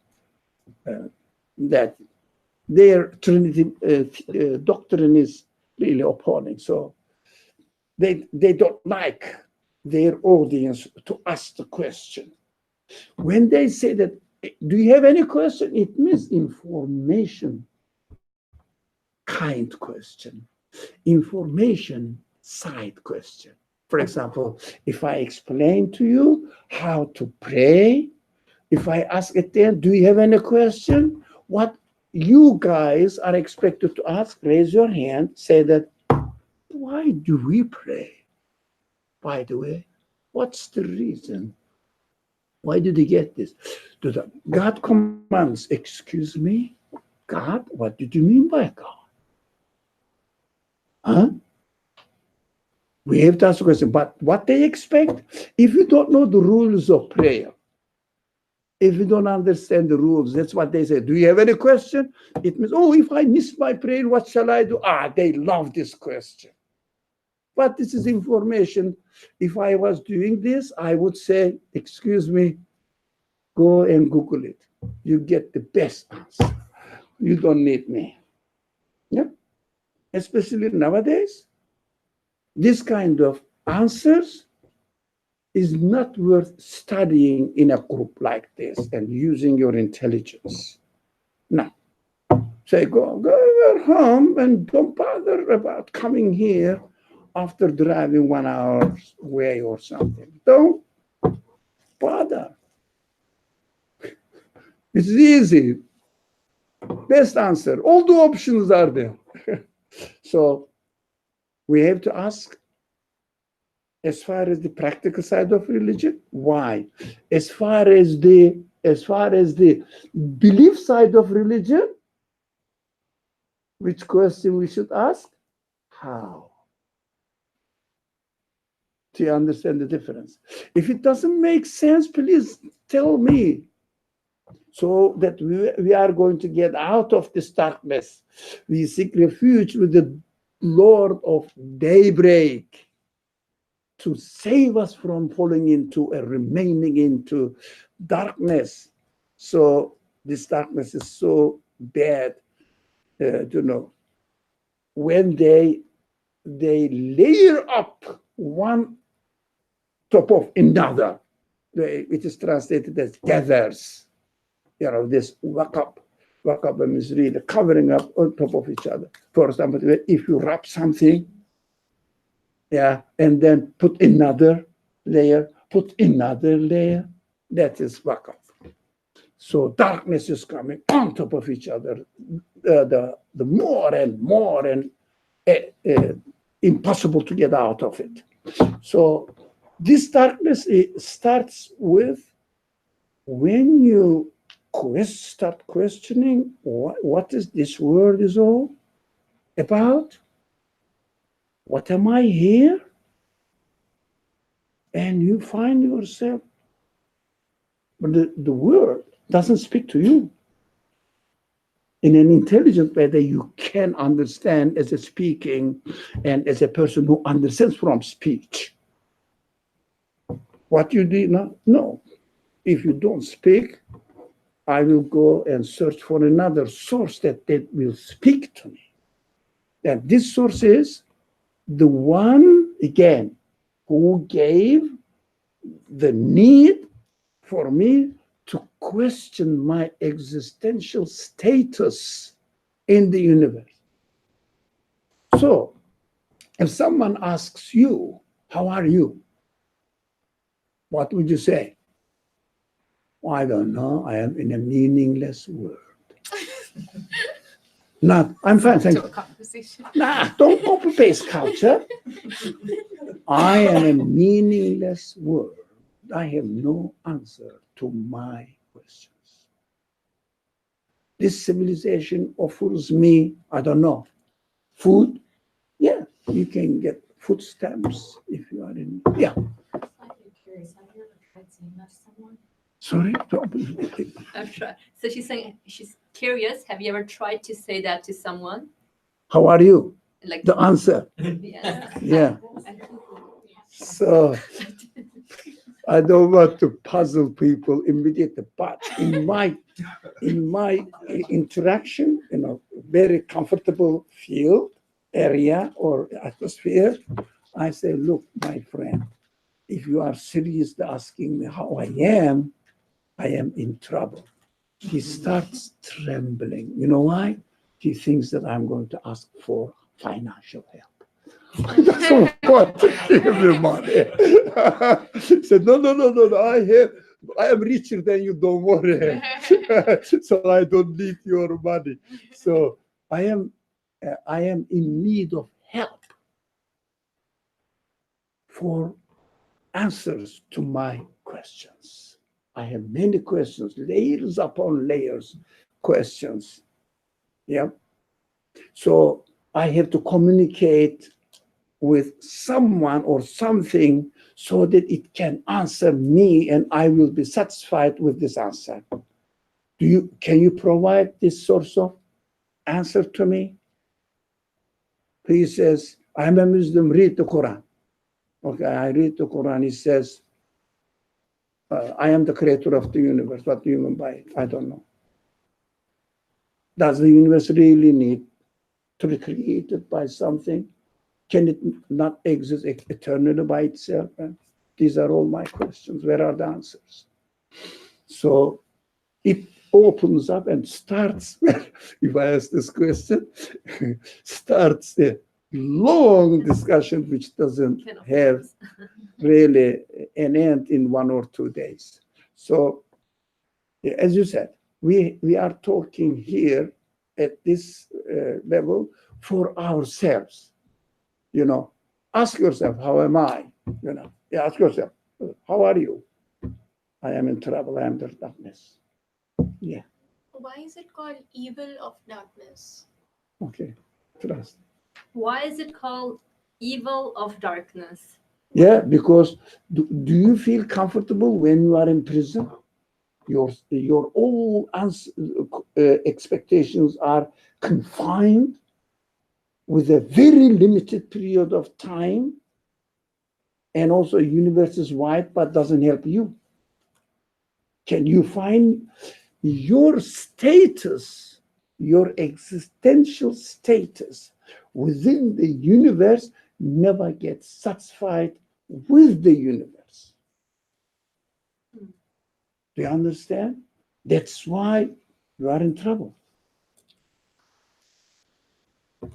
that their Trinity doctrine is really opposing. So they don't like their audience to ask the question. When they say that, do you have any question? It means information kind question, information side question. For example, if I explain to you how to pray, if I ask at the end, do you have any question? What you guys are expected to ask, raise your hand, say that, why do we pray? By the way, what's the reason? Why did he get this? God commands, excuse me, God? What did you mean by God? Huh? We have to ask the question, but what they expect, if you don't know the rules of prayer, if you don't understand the rules, that's what they say. Do you have any question? It means, oh, if I miss my prayer, what shall I do? They love this question. But this is information. If I was doing this, I would say, excuse me, go and Google it. You get the best answer. You don't need me. Yeah? Especially nowadays, this kind of answers is not worth studying in a group like this and using your intelligence. No. Say, go home and don't bother about coming here after driving 1 hour away or something. Don't bother. It's easy. Best answer. All the options are there. So we have to ask, as far as the practical side of religion, why? As far as the belief side of religion, which question we should ask? How? Do you understand the difference? If it doesn't make sense, please tell me, so that we are going to get out of this darkness. We seek refuge with the Lord of daybreak, to save us from falling into and remaining into darkness. So this darkness is so bad, when they layer up one top of another, it is translated as gathers. This waqab means really covering up on top of each other. For example, if you wrap something, and then put another layer, that is waqab. So darkness is coming on top of each other, the more and more, and impossible to get out of it. So this darkness, it starts with when you start questioning what is this world is all about? What am I here? And you find yourself, but the world doesn't speak to you in an intelligent way that you can understand as a speaking and as a person who understands from speech. What you do not know. If you don't speak, I will go and search for another source that will speak to me. And this source is the one, again, who gave the need for me to question my existential status in the universe. So, if someone asks you, how are you? What would you say? I don't know. I am in a meaningless world. Not, I'm fine, thank you. Nah, don't copy-paste culture. I am a meaningless world. I have no answer to my questions. This civilization offers me, I don't know, food. Yeah, you can get food stamps if you are in, yeah. I'm curious, have you ever tried saying that to someone? Sorry? I've tried. So she's saying she's curious. Have you ever tried to say that to someone? How are you? Like The answer. yes. Yeah. I think So I don't want to puzzle people immediately, but in my interaction, very comfortable field, area or atmosphere, I say, look, my friend, if you are seriously asking me how I am in trouble. He starts trembling. You know why? He thinks that I'm going to ask for financial help. He doesn't want to give me money. He said, no, I am richer than you, don't worry. So I don't need your money. So I am in need of help for answers to my questions. I have many questions, layers upon layers, questions. Yeah. So I have to communicate with someone or something so that it can answer me and I will be satisfied with this answer. Can you provide this source of answer to me? He says, I'm a Muslim, read the Quran. Okay, I read the Quran. He says, I am the creator of the universe. What do you mean by it? I don't know. Does the universe really need to be created by something? Can it not exist eternally by itself? These are all my questions. Where are the answers? So it opens up and starts, if I ask this question, starts a long discussion which doesn't have really an end in 1 or 2 days. So, as you said, we are talking here at this level for ourselves. Ask yourself, how am I? Ask yourself, how are you? I am in trouble, I am in darkness. Yeah. Why is it called evil of darkness? Okay, trust. Why is it called evil of darkness? Yeah, because do you feel comfortable when you are in prison? Your all expectations are confined. with a very limited period of time, and also universe is wide but doesn't help you. Can you find your status, your existential status within the universe never gets satisfied with the universe? Do you understand? That's why you are in trouble.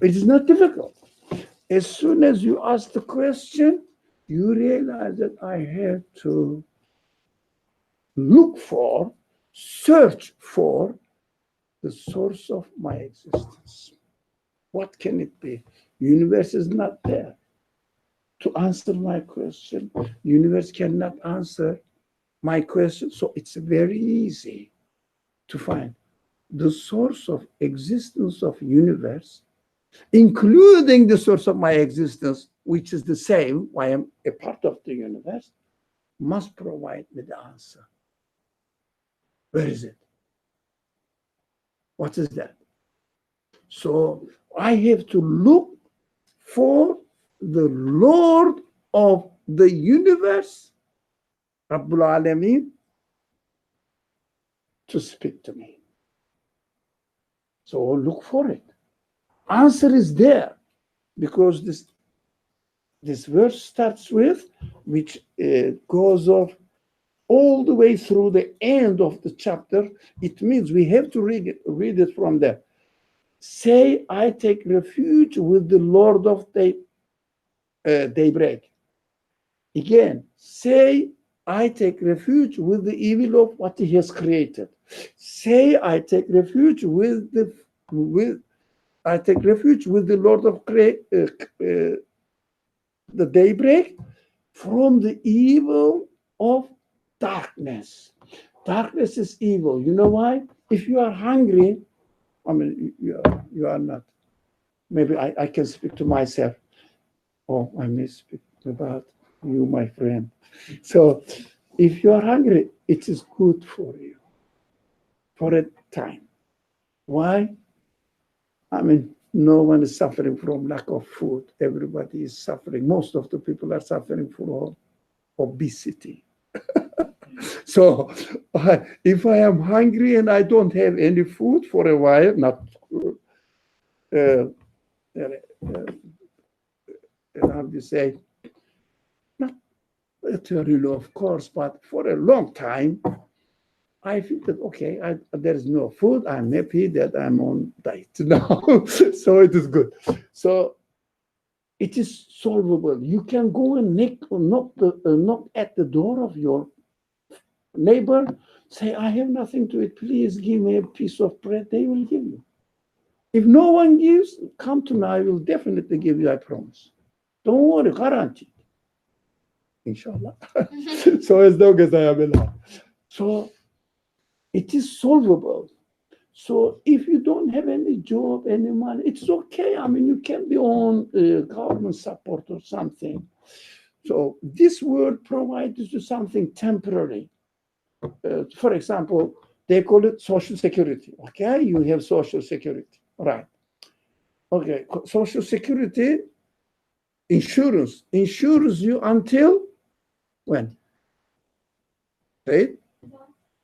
It is not difficult. As soon as you ask the question, you realize that I have to look for, search for the source of my existence. What can it be? Universe is not there to answer my question. Universe cannot answer my question. So it's very easy to find the source of existence of universe, including the source of my existence, which is the same, I am a part of the universe, must provide me the answer. Where is it? What is that? So I have to look for the Lord of the universe, Rabbul Alameen, to speak to me. So look for it. Answer is there, because this verse starts with, which goes off all the way through the end of the chapter. It means we have to read it from there. Say, I take refuge with the Lord of daybreak. Again, say, I take refuge with the evil of what he has created. Say, I take refuge with the Lord of the daybreak from the evil of darkness. Darkness is evil. You know why? If you are hungry, I mean, you are not. Maybe I can speak to myself. Oh, I may speak about you, my friend. So if you are hungry, it is good for you for a time. Why? I mean, no one is suffering from lack of food. Everybody is suffering. Most of the people are suffering from obesity. So if I am hungry and I don't have any food for a while, not how do you say, not eternally, of course, but for a long time, I feel that, okay, there is no food. I'm happy that I'm on diet now. So it is good. So it is solvable. You can go and knock at the door of your neighbor, say, I have nothing to eat. Please give me a piece of bread. They will give you. If no one gives, come to me. I will definitely give you, I promise. Don't worry, guaranteed. Inshallah. So as long as I am alive. So it is solvable. So if you don't have any job, any money, it's okay. I mean, you can be on government support or something. So this world provides you something temporary. For example, they call it social security. Okay, you have social security, right? Okay, social security insurance insures you until when? Right?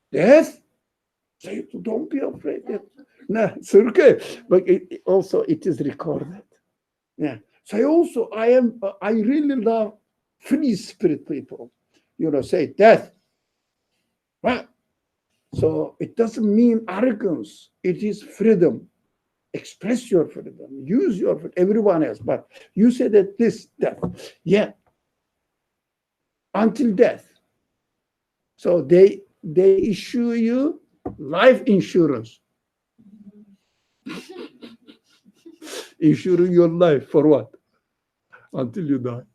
Death. So don't be afraid. No, it's okay. But it is recorded. Yeah. So I really love free spirit people. Say death. Right? So it doesn't mean arrogance. It is freedom. Express your freedom. Use your freedom. Everyone else. But you say that this death. Yeah. Until death. So they issue you life insurance. Insuring your life for what? Until you die.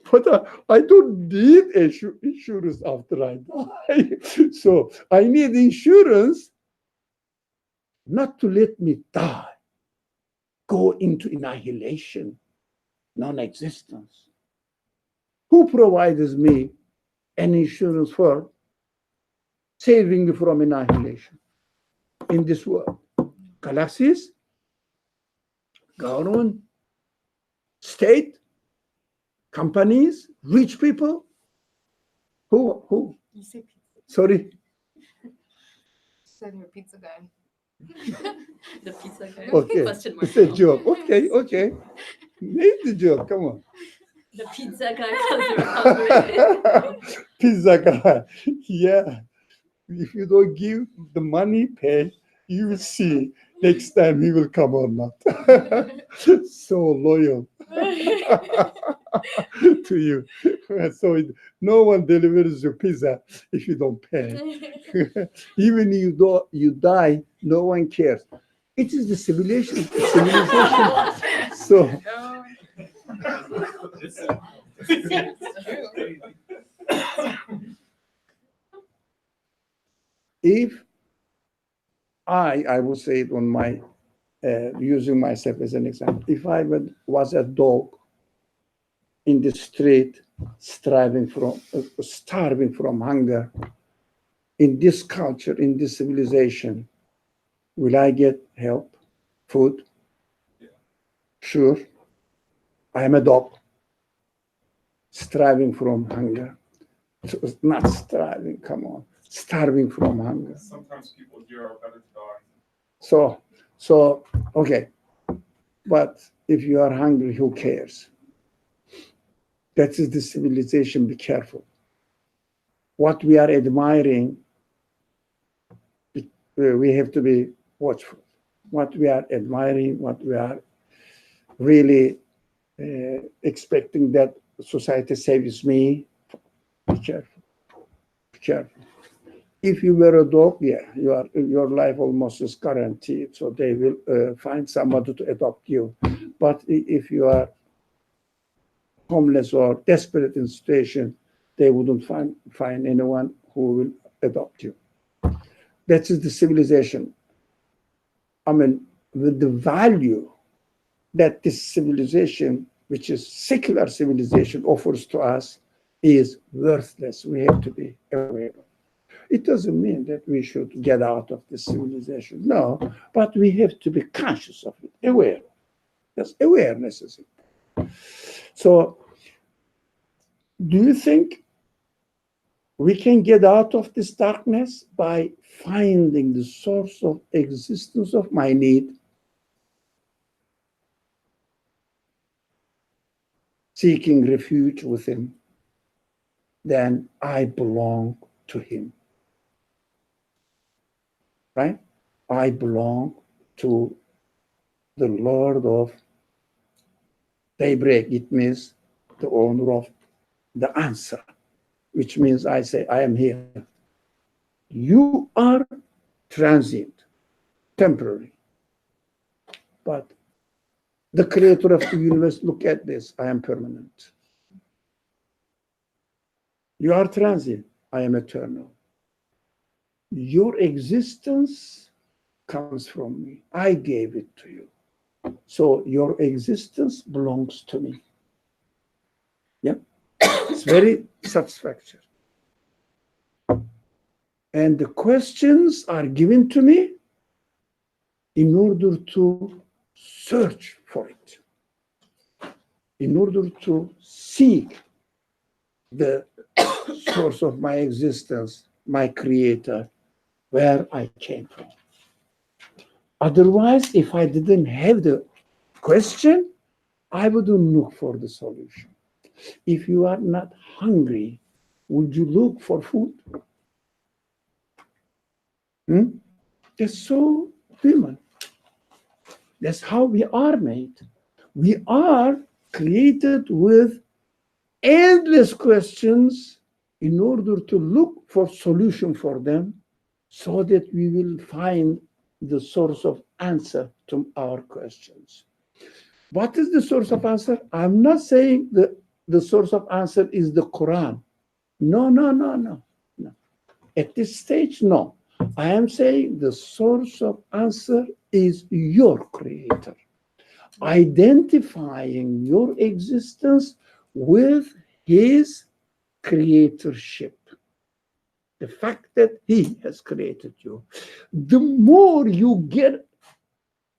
But I don't need insurance after I die. So I need insurance not to let me die, go into annihilation, non-existence. Who provides me an insurance for saving me from annihilation in this world? Galaxies, government, State, companies, rich people. Who? You say pizza. Sorry. Said you're a pizza guy. The pizza guy. Okay. Question mark. It's a joke. Okay. Make the joke. Come on. The pizza guy because you're hungry. Pizza guy. Yeah. If you don't give the money, pay, you will see next time he will come or not. So loyal to you. So no one delivers your pizza if you don't pay. Even you die, no one cares. It is the civilization. So if I would say it on my using myself as an example, if I was a dog in the street, starving from hunger, in this culture, in this civilization, will I get help, food? Yeah. Sure. I am a dog, striving from hunger. Not striving, come on, starving from hunger. Sometimes people here are better to die. So, okay. But if you are hungry, who cares? That is the civilization. Be careful. What we are admiring, we have to be watchful. What we are admiring, what we are really expecting that society saves me, be careful. Be careful. If you were a dog, yeah, your life almost is guaranteed. So they will find somebody to adopt you. But if you are homeless or desperate in situation, they wouldn't find anyone who will adopt you. That is the civilization. I mean, with the value that this civilization, which is secular civilization, offers to us, is worthless. We have to be aware of. It doesn't mean that we should get out of this civilization. No, but we have to be conscious of it, aware. Yes, awareness is it. So, do you think we can get out of this darkness by finding the source of existence of my need? Seeking refuge with him, then I belong to him. Right? I belong to the Lord of daybreak. It means the owner of the answer, which means I say, I am here. You are transient, temporary. But the creator of the universe, look at this, I am permanent. You are transient, I am eternal. Your existence comes from me. I gave it to you. So your existence belongs to me. Yeah, it's very satisfactory. And the questions are given to me in order to search for it, in order to seek the source of my existence, my creator, where I came from. Otherwise, if I didn't have the question, I wouldn't look for the solution. If you are not hungry, would you look for food? That's so human. That's how we are made. We are created with endless questions in order to look for solution for them, so that we will find the source of answer to our questions. What is the source of answer? I'm not saying the source of answer is the Quran. No. At this stage, no. I am saying the source of answer is your creator. Identifying your existence with his creatorship. The fact that he has created you. The more you get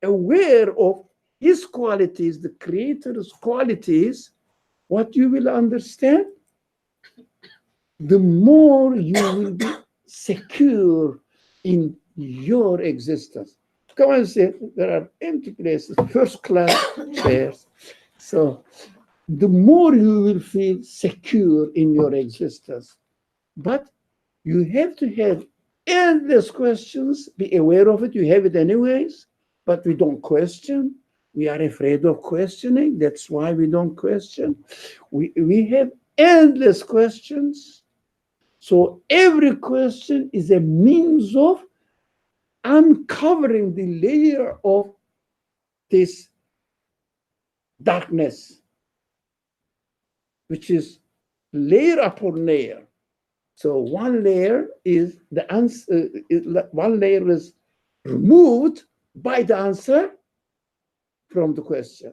aware of his qualities, the creator's qualities, what you will understand, the more you will be secure in your existence. Come on, say there are empty places, first class chairs. So the more you will feel secure in your existence. But you have to have endless questions, be aware of it. You have it anyways, but we don't question. We are afraid of questioning. That's why we don't question. We have endless questions. So every question is a means of uncovering the layer of this darkness, which is layer upon layer. So one layer is the answer. One layer is removed by the answer from the question,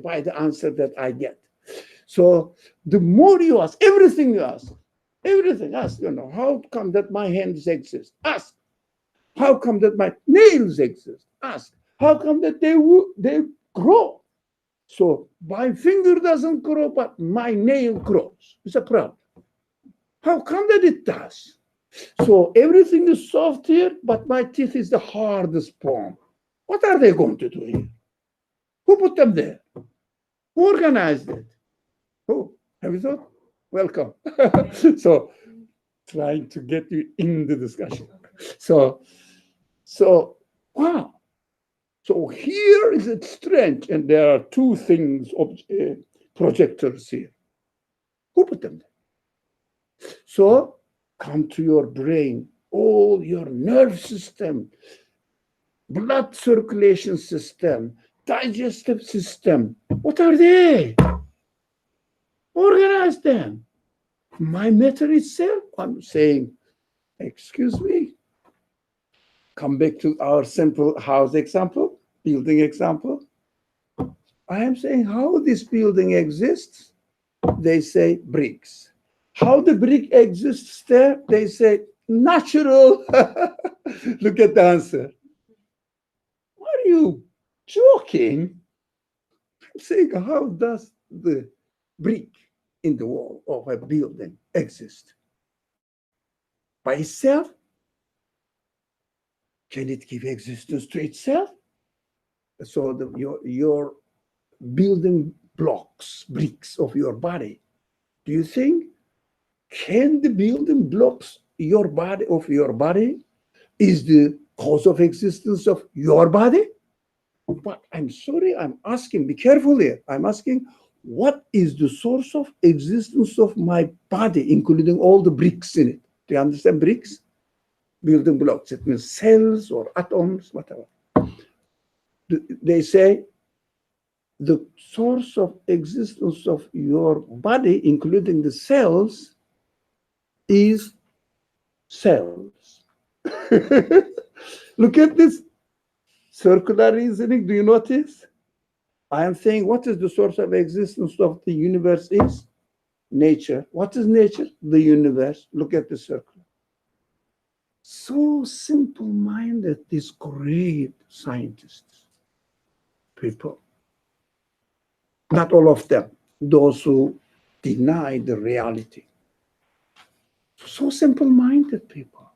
by the answer that I get. So the more you ask, everything you ask, how come that my hands exist? Ask. How come that my nails exist? Ask. How come that they grow? So my finger doesn't grow, but my nail grows. It's a problem. How come that it does? So everything is soft here, but my teeth is the hardest form. What are they going to do here? Who put them there? Who organized it? Who? Have you thought? Welcome. So trying to get you in the discussion. So wow. So here is its strength, and there are two things of projectors here. Who put them there? So come to your brain, all your nerve system, blood circulation system, digestive system. What are they? Organize them. My matter itself, I'm saying, excuse me. Come back to our simple house example, building example. I am saying how this building exists. They say bricks. How the brick exists there, they say natural. Look at the answer. Are you joking? I'm saying, how does the brick in the wall of a building exist? By itself? Can it give existence to itself? So your building blocks, bricks of your body, do you think can the building blocks of your body is the cause of existence of your body? But I'm sorry, I'm asking, be careful here. I'm asking, what is the source of existence of my body, including all the bricks in it? Do you understand bricks? Building blocks, it means cells or atoms, whatever. They say the source of existence of your body, including the cells, is cells. Look at this circular reasoning. Do you notice? I am saying what is the source of existence of the universe is nature. What is nature? The universe. Look at the circle. So simple-minded, these great scientists, people. Not all of them, those who deny the reality. So simple-minded people.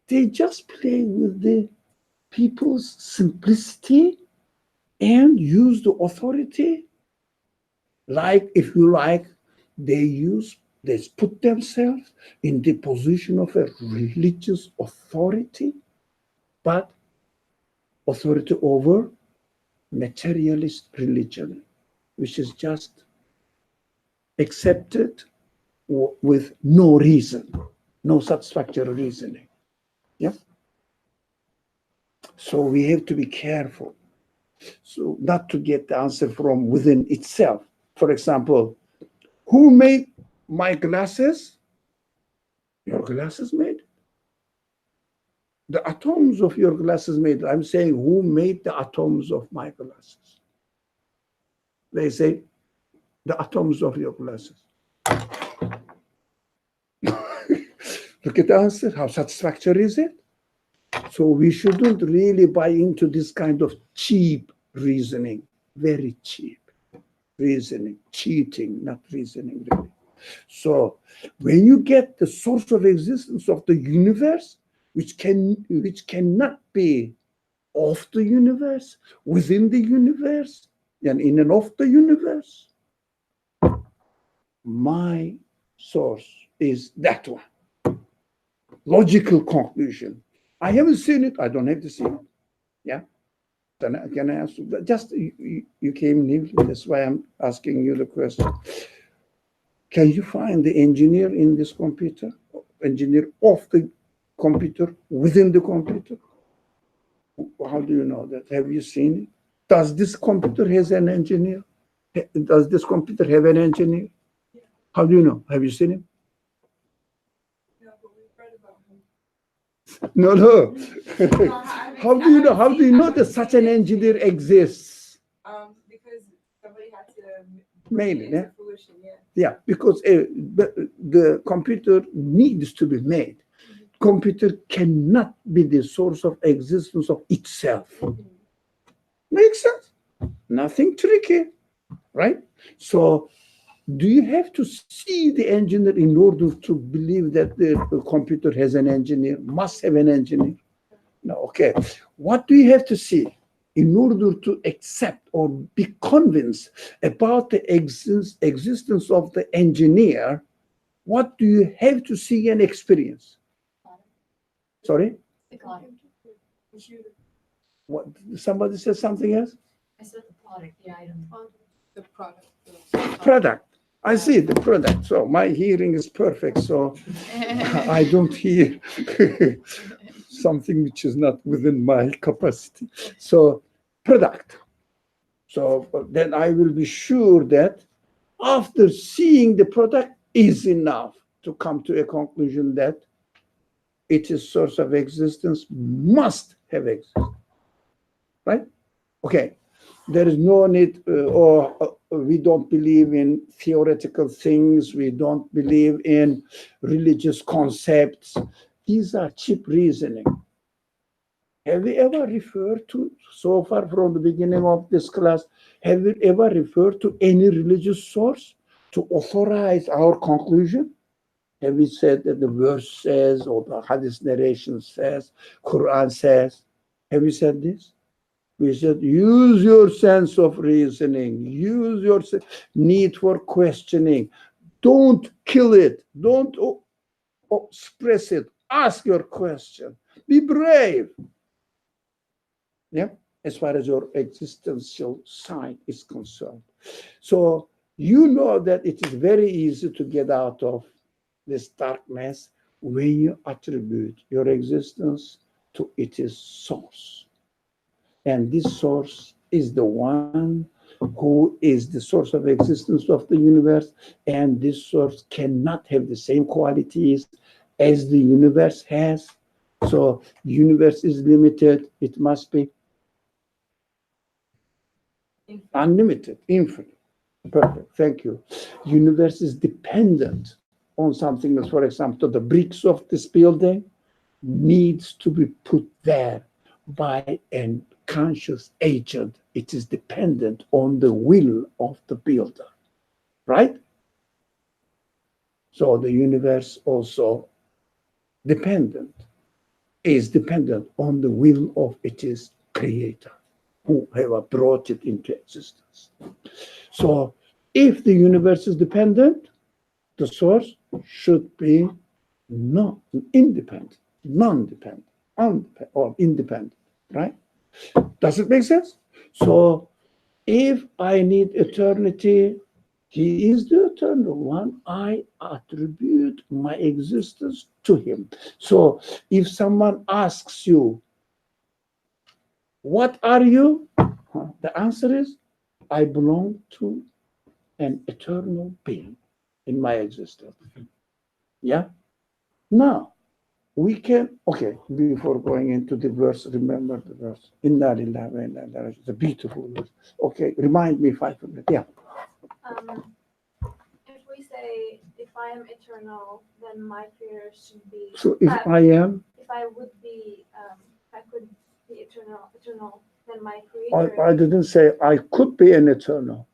They just play with the people's simplicity and use the authority. Like, if you like, they put themselves in the position of a religious authority, but authority over materialist religion, which is just accepted with no reason, no satisfactory reasoning. Yeah. So we have to be careful, so not to get the answer from within itself. For example, who made my glasses? Your glasses made. The atoms of your glasses made. I'm saying, who made the atoms of my glasses? They say, the atoms of your glasses. Look at the answer. How satisfactory is it? So we shouldn't really buy into this kind of cheap reasoning, very cheap. Reasoning, cheating, not reasoning really. So when you get the source of existence of the universe, which cannot be of the universe, within the universe, and in and of the universe, my source is that one. Logical conclusion. I haven't seen it. I don't have to see it. Yeah. Can I ask you? Just you came new. That's why I'm asking you the question. Can you find the engineer in this computer? Engineer of the computer within the computer? How do you know that? Have you seen it? Does this computer has an engineer? Does this computer have an engineer? How do you know? Have you seen him? No, but we've read about him. No. I How do you know? How do you know haven't that such an seen it. engineer exists? Because somebody had to Made bring it, it yeah? into fruition, yeah. Yeah, because the computer needs to be made. Computer cannot be the source of existence of itself. Makes sense? Nothing tricky, right? So do you have to see the engineer in order to believe that the computer has an engineer, must have an engineer? No, okay. What do you have to see in order to accept or be convinced about the existence of the engineer? What do you have to see and experience? Sorry? The product. What? Somebody said something else? I said the product, the item. The product. Product. I see the product. So my hearing is perfect. So I don't hear something which is not within my capacity. So product. So then I will be sure that after seeing the product is enough to come to a conclusion that it is source of existence, must have existence. Right? Okay. There is no need, or we don't believe in theoretical things. We don't believe in religious concepts. These are cheap reasoning. Have we ever referred to, so far from the beginning of this class, have we ever referred to any religious source to authorize our conclusion? Have we said that the verse says, or the hadith narration says, Quran says? Have we said this? We said, use your sense of reasoning, use your need for questioning. Don't kill it. Don't suppress it. Ask your question. Be brave. Yeah, as far as your existential side is concerned. So you know that it is very easy to get out of this darkness when you attribute your existence to its source. And this source is the one who is the source of existence of the universe. And this source cannot have the same qualities as the universe has. So universe is limited. It must be unlimited, infinite. Perfect. Thank you. Universe is dependent on something else. For example, the bricks of this building needs to be put there by a conscious agent. It is dependent on the will of the builder, right? So the universe also is dependent on the will of its creator, who have brought it into existence. So if the universe is dependent, the source should be independent, non-dependent, or independent, right? Does it make sense? So if I need eternity, he is the eternal one. I attribute my existence to him. So if someone asks you, what are you? The answer is, I belong to an eternal being in my existence. Yeah? Now, we can, okay, before going into the verse, remember the verse. Inna lillahi wa inna ilaihi raji'un. It's a beautiful verse. Okay, remind me 5 minutes. Yeah. If we say, if I am eternal, then my fear should be. So if I am, If I would be, if I could be eternal, then my creator. I didn't say I could be an eternal.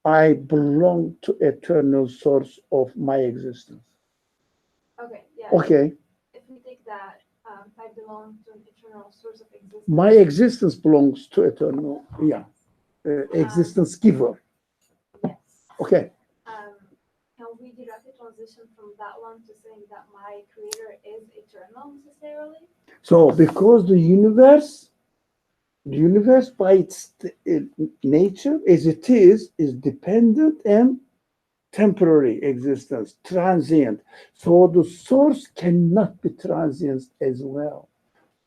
I belong to eternal source of my existence. Okay, yeah. Okay, If we take that, I belong to an eternal source of existence. my existence belongs to eternal, existence giver. Yes. Okay, Can we directly transition from that one to saying that my creator is eternal necessarily? so because the universe by its nature as it is dependent and temporary existence, transient. So the source cannot be transient as well.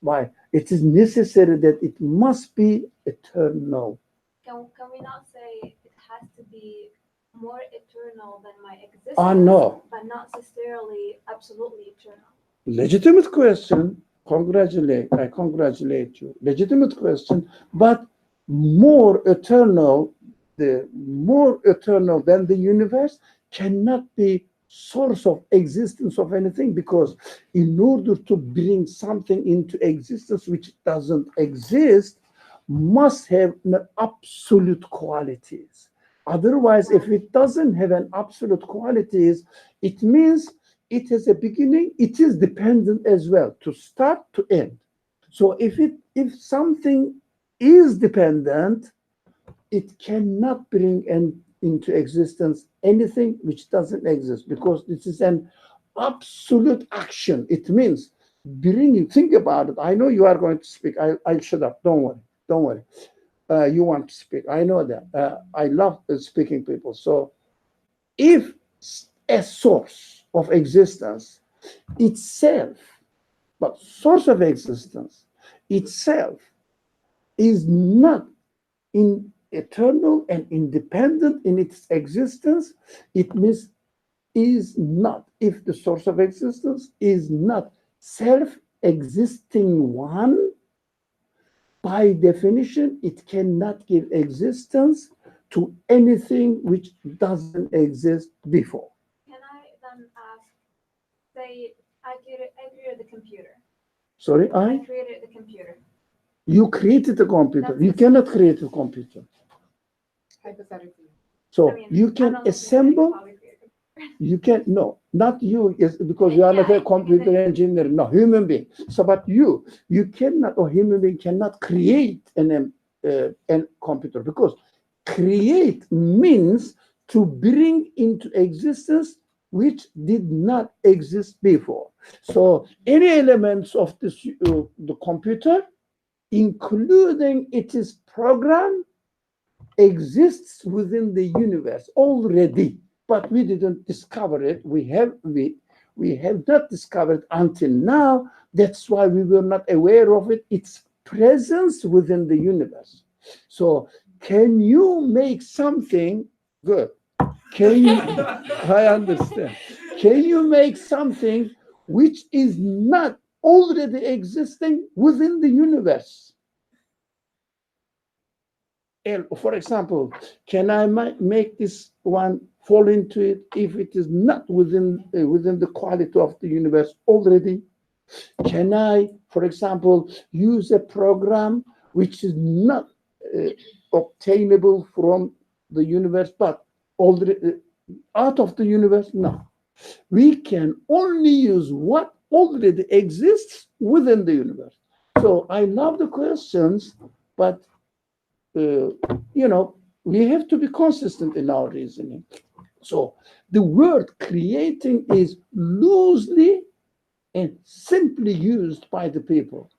Why? It is necessary that it must be eternal. Can we not say it has to be more eternal than my existence? No. But not necessarily absolutely eternal. Legitimate question. I congratulate you. Legitimate question, but more eternal, the more eternal than the universe cannot be source of existence of anything, because in order to bring something into existence which doesn't exist, must have an absolute qualities. Otherwise, if it doesn't have an absolute qualities, it means it has a beginning, it is dependent as well, to start to end. So if something is dependent, it cannot bring into existence anything which doesn't exist, because this is an absolute action. It means bringing, think about it. I know you are going to speak. I'll shut up. Don't worry. You want to speak. I know that. I love speaking people. So if a source of existence itself, but source of existence itself is not in eternal and independent in its existence, it means is not, if the source of existence is not self-existing one, by definition, it cannot give existence to anything which doesn't exist before. Can I then ask, say, I created the computer. Sorry, I created the computer. You created a computer. That's You cannot create a computer. Hypothetically. So I mean, you I'm can not looking at assemble. how we created it. You can, no, not you, is because you are not a Yeah, computer engineer. No, human being. So, but you cannot, or human being cannot create an computer, because create means to bring into existence which did not exist before. So any elements of this the computer, including its program, exists within the universe already, but we didn't discover it. We have not discovered until now. That's why we were not aware of it. Its presence within the universe. So can you make something good? Can you? I understand. Can you make something which is not already existing within the universe? For example, can I make this one fall into it if it is not within the quality of the universe already? Can I, for example, use a program which is not obtainable from the universe but already out of the universe? No. We can only use what already exists within the universe. So I love the questions, but we have to be consistent in our reasoning. So the word creating is loosely and simply used by the people.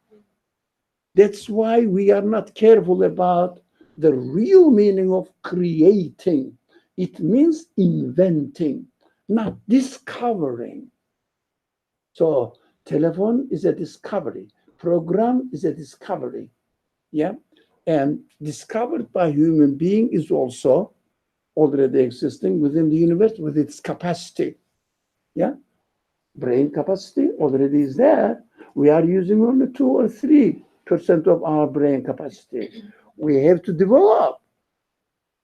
That's why we are not careful about the real meaning of creating. It means inventing, not discovering. So telephone is a discovery. Program is a discovery. Yeah. And discovered by human being is also already existing within the universe with its capacity. Yeah. Brain capacity already is there. We are using only 2 or 3% of our brain capacity. We have to develop.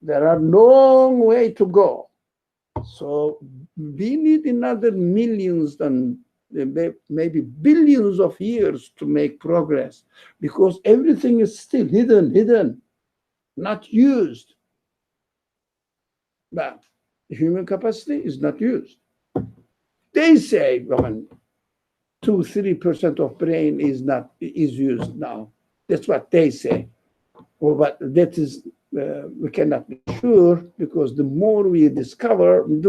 There are long way to go. So we need another millions and maybe billions of years to make progress, because everything is still hidden, not used. But human capacity is not used. They say 2-3% of brain is used now. That's what they say. Well, but that is we cannot be sure, because the more we discover, we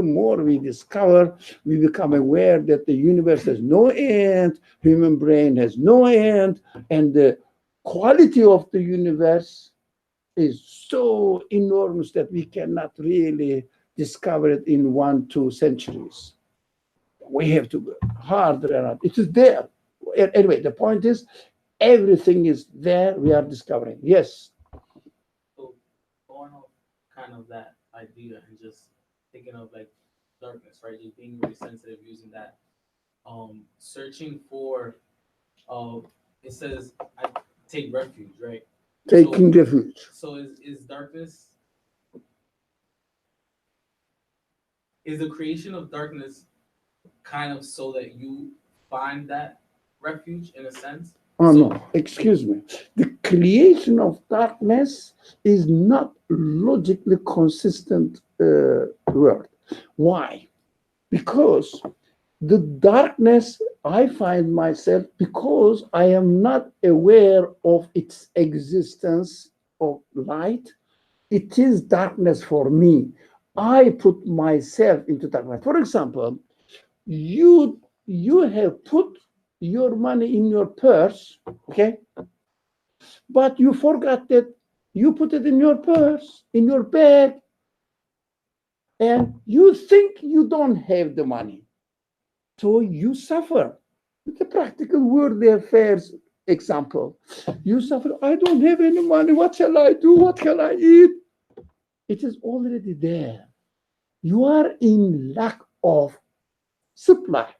become aware that the universe has no end, human brain has no end, and the quality of the universe is so enormous that we cannot really discover it in 1-2 centuries. We have to go harder and harder. It is there. Anyway, the point is, everything is there. We are discovering. Yes. So going off kind of that idea and just thinking of like darkness, right? Just being really sensitive using that. Searching for it says I take refuge, right? Taking refuge. So is darkness, is the creation of darkness kind of so that you find that refuge in a sense? Oh, So- no, excuse me. The creation of darkness is not logically consistent word. Why? Because the darkness, I find myself, because I am not aware of its existence of light, it is darkness for me. I put myself into darkness. For example, you have put your money in your purse, okay? But you forgot that you put it in your purse, in your bag, and you think you don't have the money. So you suffer. The practical worldly affairs example. You suffer, I don't have any money. What shall I do? What can I eat? It is already there. You are in lack of supply,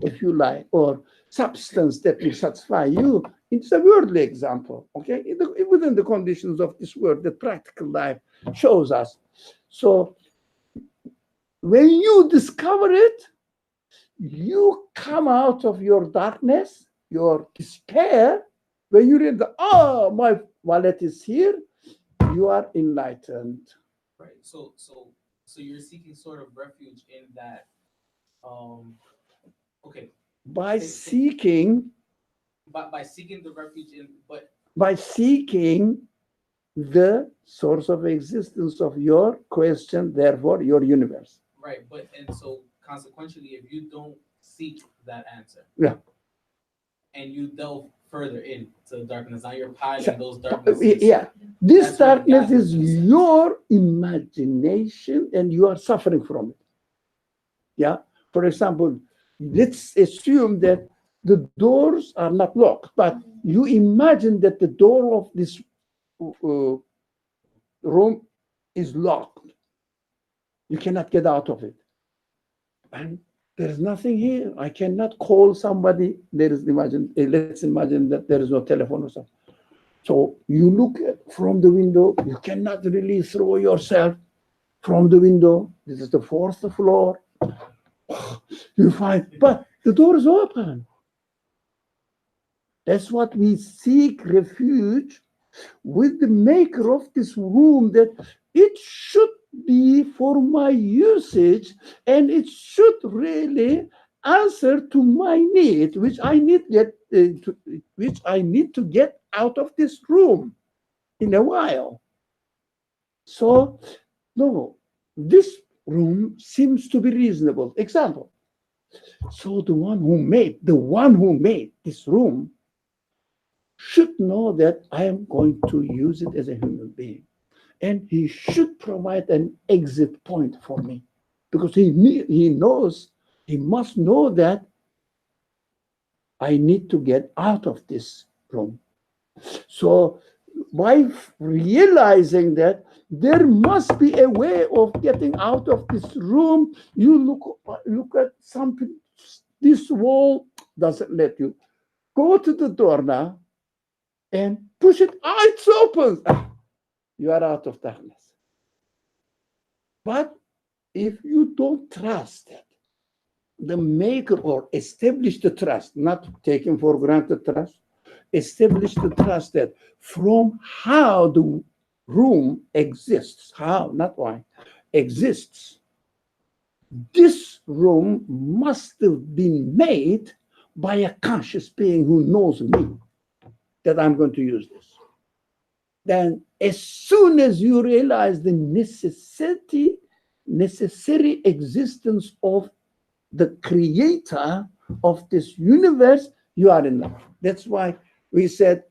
if you like, or substance that will satisfy you. It's a worldly example, okay? Within the conditions of this world, the practical life shows us. So when you discover it, you come out of your darkness, your despair. When you read my wallet is here, you are enlightened. Right. So you're seeking sort of refuge in that. Okay. By seeking By seeking the refuge in, but by seeking the source of existence of your question, therefore your universe. right. But and so consequentially, if you don't seek that answer, Yeah. and you delve further into the darkness, now you're piling So, those darknesses. yeah, this That's where the darkness gap is is. your imagination, and you are suffering from it. Yeah. For example, let's assume that the doors are not locked, but you imagine that the door of this room is locked. You cannot get out of it. And there's nothing here. I cannot call somebody. Let's imagine that there is no telephone or something. So you look from the window, you cannot really throw yourself from the window. This is the 4th floor. You find, but the door is open. That's what we seek refuge with the maker of this room, that it should be for my usage, and it should really answer to my need, which I need to get out of this room in a while. So, no, this room seems to be reasonable. Example. So the one who made this room should know that I am going to use it as a human being. And he should provide an exit point for me, because he must know that I need to get out of this room. So by realizing that there must be a way of getting out of this room, you look at something, this wall doesn't let you. Go to the door now and push it. It's open. You are out of darkness. But if you don't trust it, the maker or establish the trust, not taking for granted trust, establish the trust that from how the room exists, how, not why, exists, this room must have been made by a conscious being who knows me, that I'm going to use this. Then as soon as you realize the necessary existence of the creator of this universe, you are in love. That's why we said,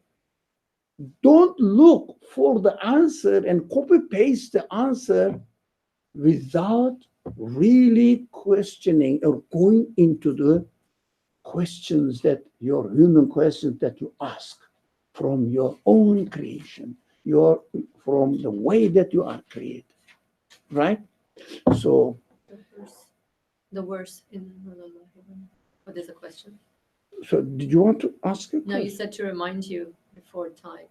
don't look for the answer and copy paste the answer without really questioning or going into the questions that your human questions that you ask from your own creation, from the way that you are created, right? So The verse in what is the question? So did you want to ask a No, you question? said to remind you before time.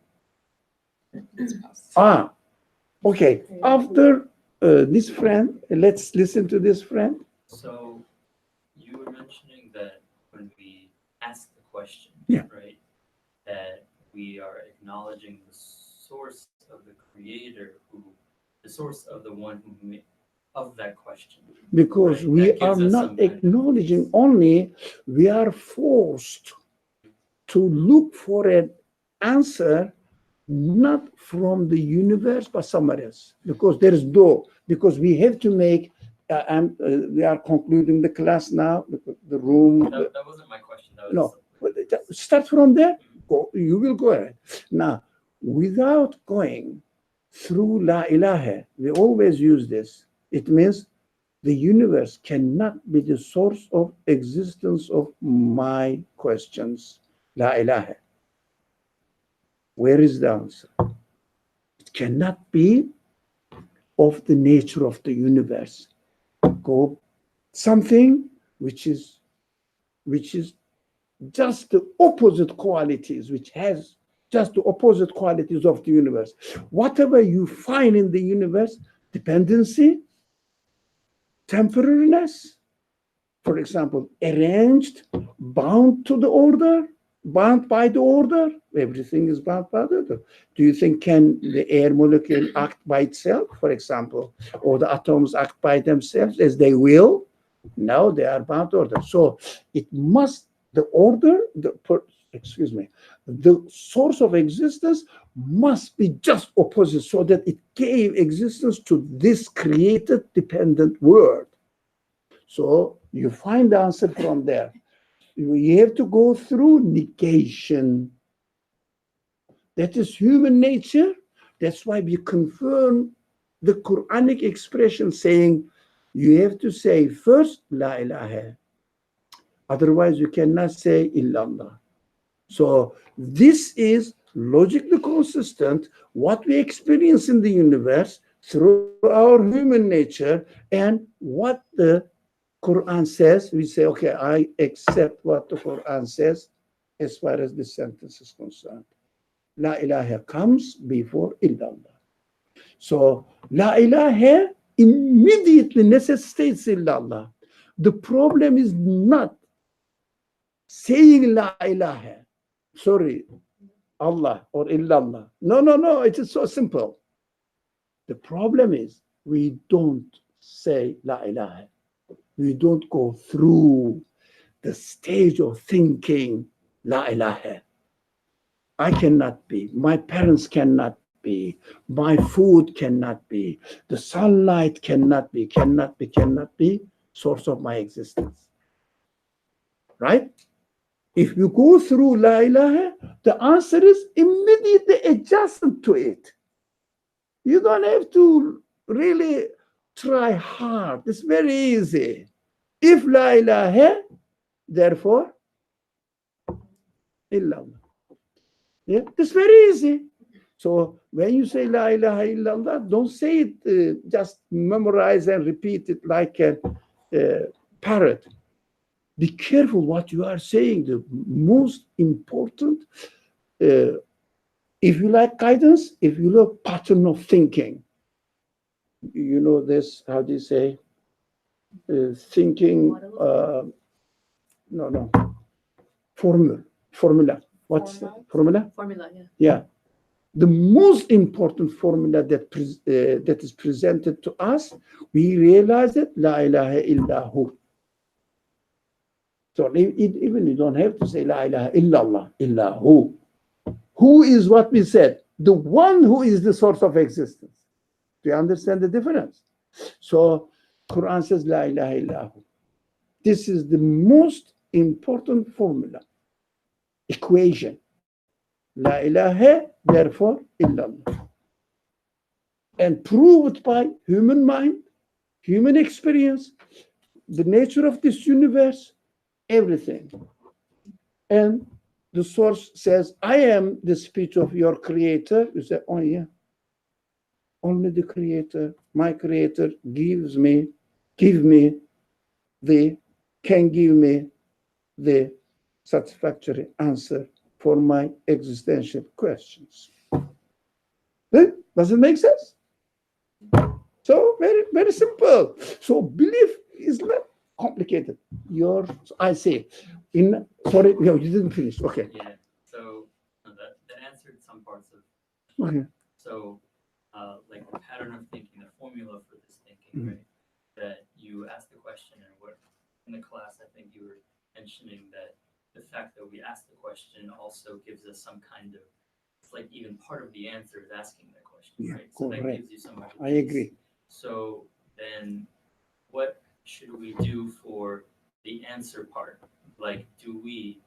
Okay. After this friend, let's listen to this friend. So you were mentioning that when we ask the question, Yeah. right, that we are acknowledging the source of the creator, the source of the one who made of that question. Because Right, we that are gives us not some kind of acknowledging peace. only, we are forced to look for an answer not from the universe but somewhere else, because there is because we have to make and we are concluding the class now, the room. That wasn't my question. That was No, start from there. You will go ahead. Now, without going through La ilaha, we always use this. It means the universe cannot be the source of existence of my questions. La ilaha. Where is the answer? It cannot be of the nature of the universe. Go something which is just the opposite qualities, which has just the opposite qualities of the universe. Whatever you find in the universe, dependency, temporariness, for example, arranged, bound to the order, bound by the order, everything is bound by the order. Do you think can the air molecule act by itself, for example, or the atoms act by themselves as they will? No, they are bound to order. So it must, the order, the source of existence must be just opposite so that it gave existence to this created dependent world. So you find the answer from there. You have to go through negation. That is human nature. That's why we confirm the Quranic expression saying you have to say first La ilaha. Otherwise you cannot say illallah. So this is logically consistent what we experience in the universe through our human nature and what the Quran says. We say, okay, I accept what the Quran says as far as this sentence is concerned. La ilaha comes before illallah. So La ilaha immediately necessitates illallah. The problem is not saying La ilaha, sorry, Allah or illallah. No, it is so simple. The problem is we don't say La ilaha. We don't go through the stage of thinking La ilaha. I cannot be, my parents cannot be, my food cannot be, the sunlight cannot be source of my existence. Right? If you go through La ilaha, the answer is immediately adjacent to it. You don't have to really try hard. It's very easy. If La ilaha, therefore, illallah. Yeah, it's very easy. So when you say La ilaha illallah, don't say it, just memorize and repeat it like a parrot. Be careful what you are saying. The most important, if you like guidance, if you like pattern of thinking, you know this, how do you say? thinking, formula. What's the formula? Formula, yeah. Yeah. The most important formula that is presented to us, we realize that La ilaha illahu. So even you don't have to say La ilaha illallah, illahu. Who is what we said? The one who is the source of existence. Do you understand the difference? So Quran says La ilaha illahu. This is the most important formula, equation. La ilaha, therefore illallah. And proved by human mind, human experience, the nature of this universe, everything. And the source says, I am the speech of your creator. You say, oh yeah, only the creator, my creator can give me the satisfactory answer for my existential questions. Does it make sense? So very, very simple. So belief is not complicated. I say, sorry, no, you didn't finish. Okay. Yeah. So that answered some parts of. Okay. So, like the pattern of thinking, the formula for this thinking, right? That you ask the question, and what in the class, I think you were mentioning that the fact that we ask the question also gives us some kind of, it's like even part of the answer is asking that question, Yeah, right? So that correct. gives you some. I agree. So then, what should we do for the answer part? Like, do we,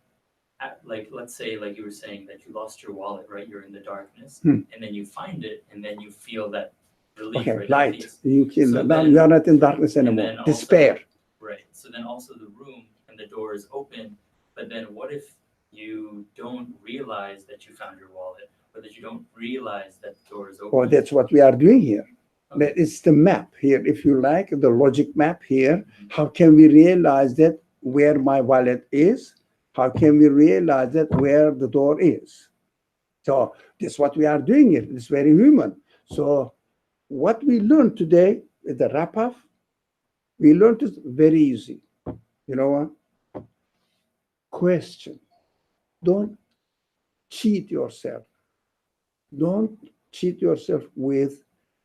like, let's say, like you were saying, that you lost your wallet, right? You're in the darkness, and then you find it, and then you feel that relief, Okay, right? light. Peace. You So now then- you are not in darkness anymore. then also- Despair. Right. So then also the room and the door is open, but then what if you don't realize that you found your wallet, or that you don't realize that the door is open? Oh, that's what we are doing here. Okay. It's the map here, if you like, the logic map here. How can we realize that where my wallet is? How can we realize that where the door is? So this is what we are doing here. It's very human. So what we learned today, the wrap-up, we learned it very easy. You know what? Question. Don't cheat yourself. Don't cheat yourself with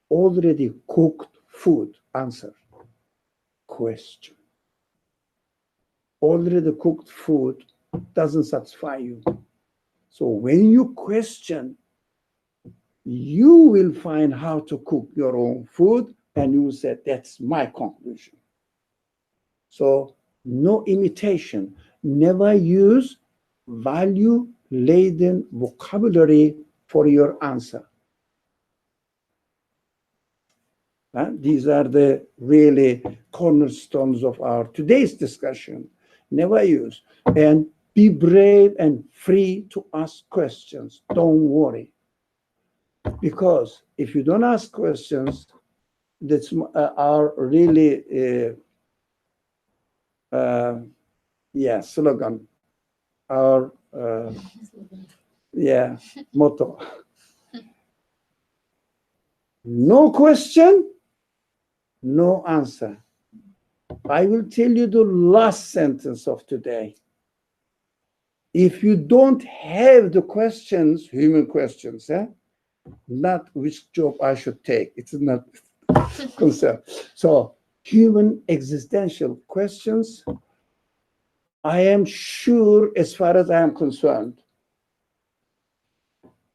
already cooked food. Answer. Question. Already cooked food doesn't satisfy you. So when you question, you will find how to cook your own food, and you will say, that's my conclusion. So no imitation. Never use value-laden vocabulary for your answer. These are the really cornerstones of our today's discussion. Never use. And be brave and free to ask questions. Don't worry. Because if you don't ask questions, that's our really, slogan. Our, motto. No question, no answer. I will tell you the last sentence of today. If you don't have the questions, human questions, not which job I should take, it's not concern. So human existential questions, I am sure, as far as I am concerned,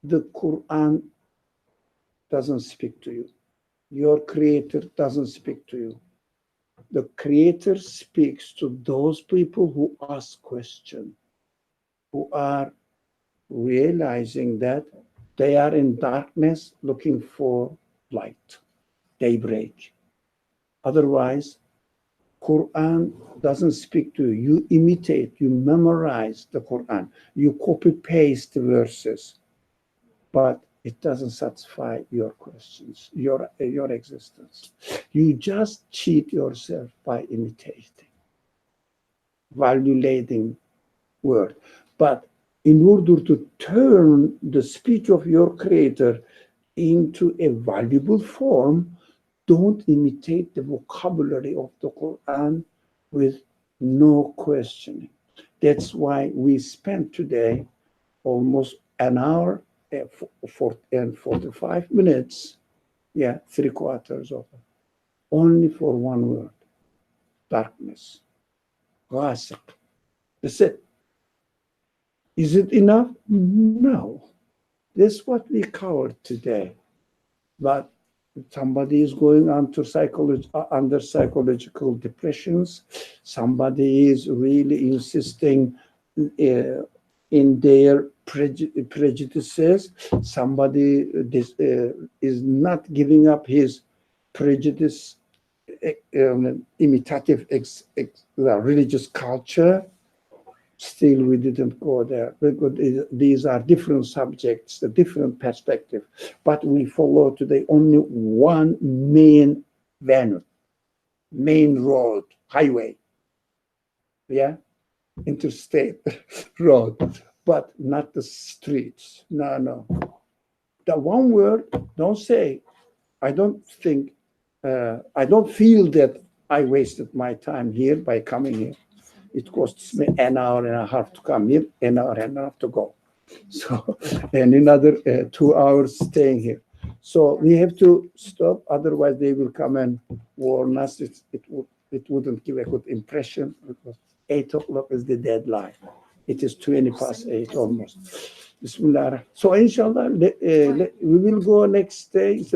the Quran doesn't speak to you. Your creator doesn't speak to you. The creator speaks to those people who ask questions, who are realizing that they are in darkness looking for light, daybreak. Otherwise, Quran doesn't speak to you. You imitate, you memorize the Quran, you copy-paste the verses, but it doesn't satisfy your questions, your existence. You just cheat yourself by imitating, value-laden word. But in order to turn the speech of your creator into a valuable form, don't imitate the vocabulary of the Quran with no questioning. That's why we spent today almost an hour and 45 minutes, yeah, 3/4 of it, only for one word, darkness. Ghasiq. That's it. Is it enough? No. That's what we covered today. But somebody is going under psychological depressions. Somebody is really insisting in their prejudices. Somebody is not giving up his prejudice, imitative religious culture. Still, we didn't go there because these are different subjects, a different perspective. But we follow today only one main venue, main road, highway, yeah, interstate road, but not the streets. No. The one word, don't say, I don't feel that I wasted my time here by coming here. It costs me an hour and a half to come here, an hour and a half to go. So, and another 2 hours staying here. So we have to stop, otherwise they will come and warn us. It wouldn't give a good impression because 8 o'clock is the deadline. It is 20 past 8 almost. Bismillah. So inshallah, we will go next day. It's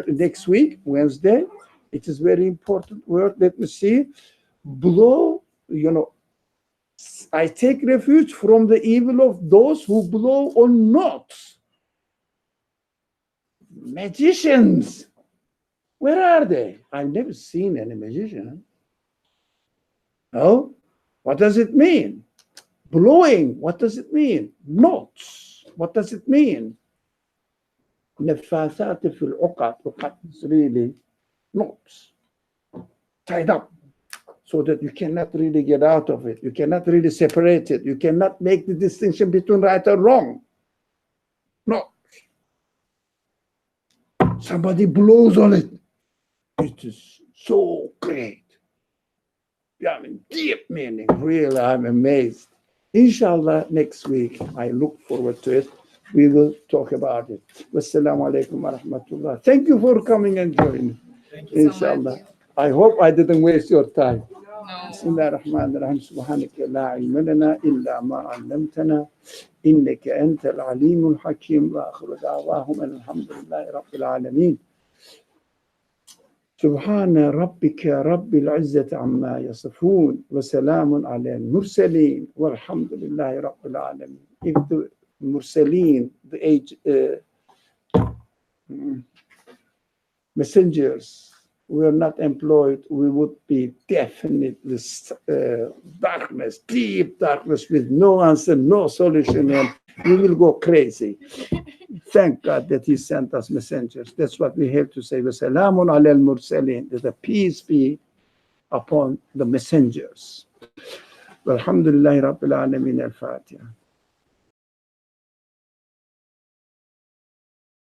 next week, Wednesday. It is very important word. Let me see. Blow, I take refuge from the evil of those who blow on notes. Magicians. Where are they? I've never seen any magician. No? What does it mean? Blowing, what does it mean? Notes, what does it mean? Nafasat fil uqad. Uqad is really knots, tied up, so that you cannot really get out of it. You cannot really separate it. You cannot make the distinction between right or wrong. No. Somebody blows on it. It is so great. I mean, deep meaning. Really, I'm amazed. Inshallah, next week, I look forward to it. We will talk about it. Wassalamu alaikum wa rahmatullah. Thank you for coming and joining. Thank you so Inshallah. much. I hope I didn't waste your time. No. بسم الله الرحمن الرحيم سبحانك لا علم لنا إلا ما علمتنا إنك أنت العليم الحكيم وآخر دعواهم أن الحمد لله رب العالمين سبحان ربك رب العزة عما يصفون وسلام على المرسلين والحمد لله رب العالمين. If the Mursaleen, the messengers, were not employed, we would be definitely darkness, deep darkness with no answer, no solution, and we will go crazy. Thank God that He sent us messengers. That's what we have to say. Wassalamun ala al-mursaleen. That the peace be upon the messengers. Walhamdulillahi Rabbil Alameen. Al-Fatiha.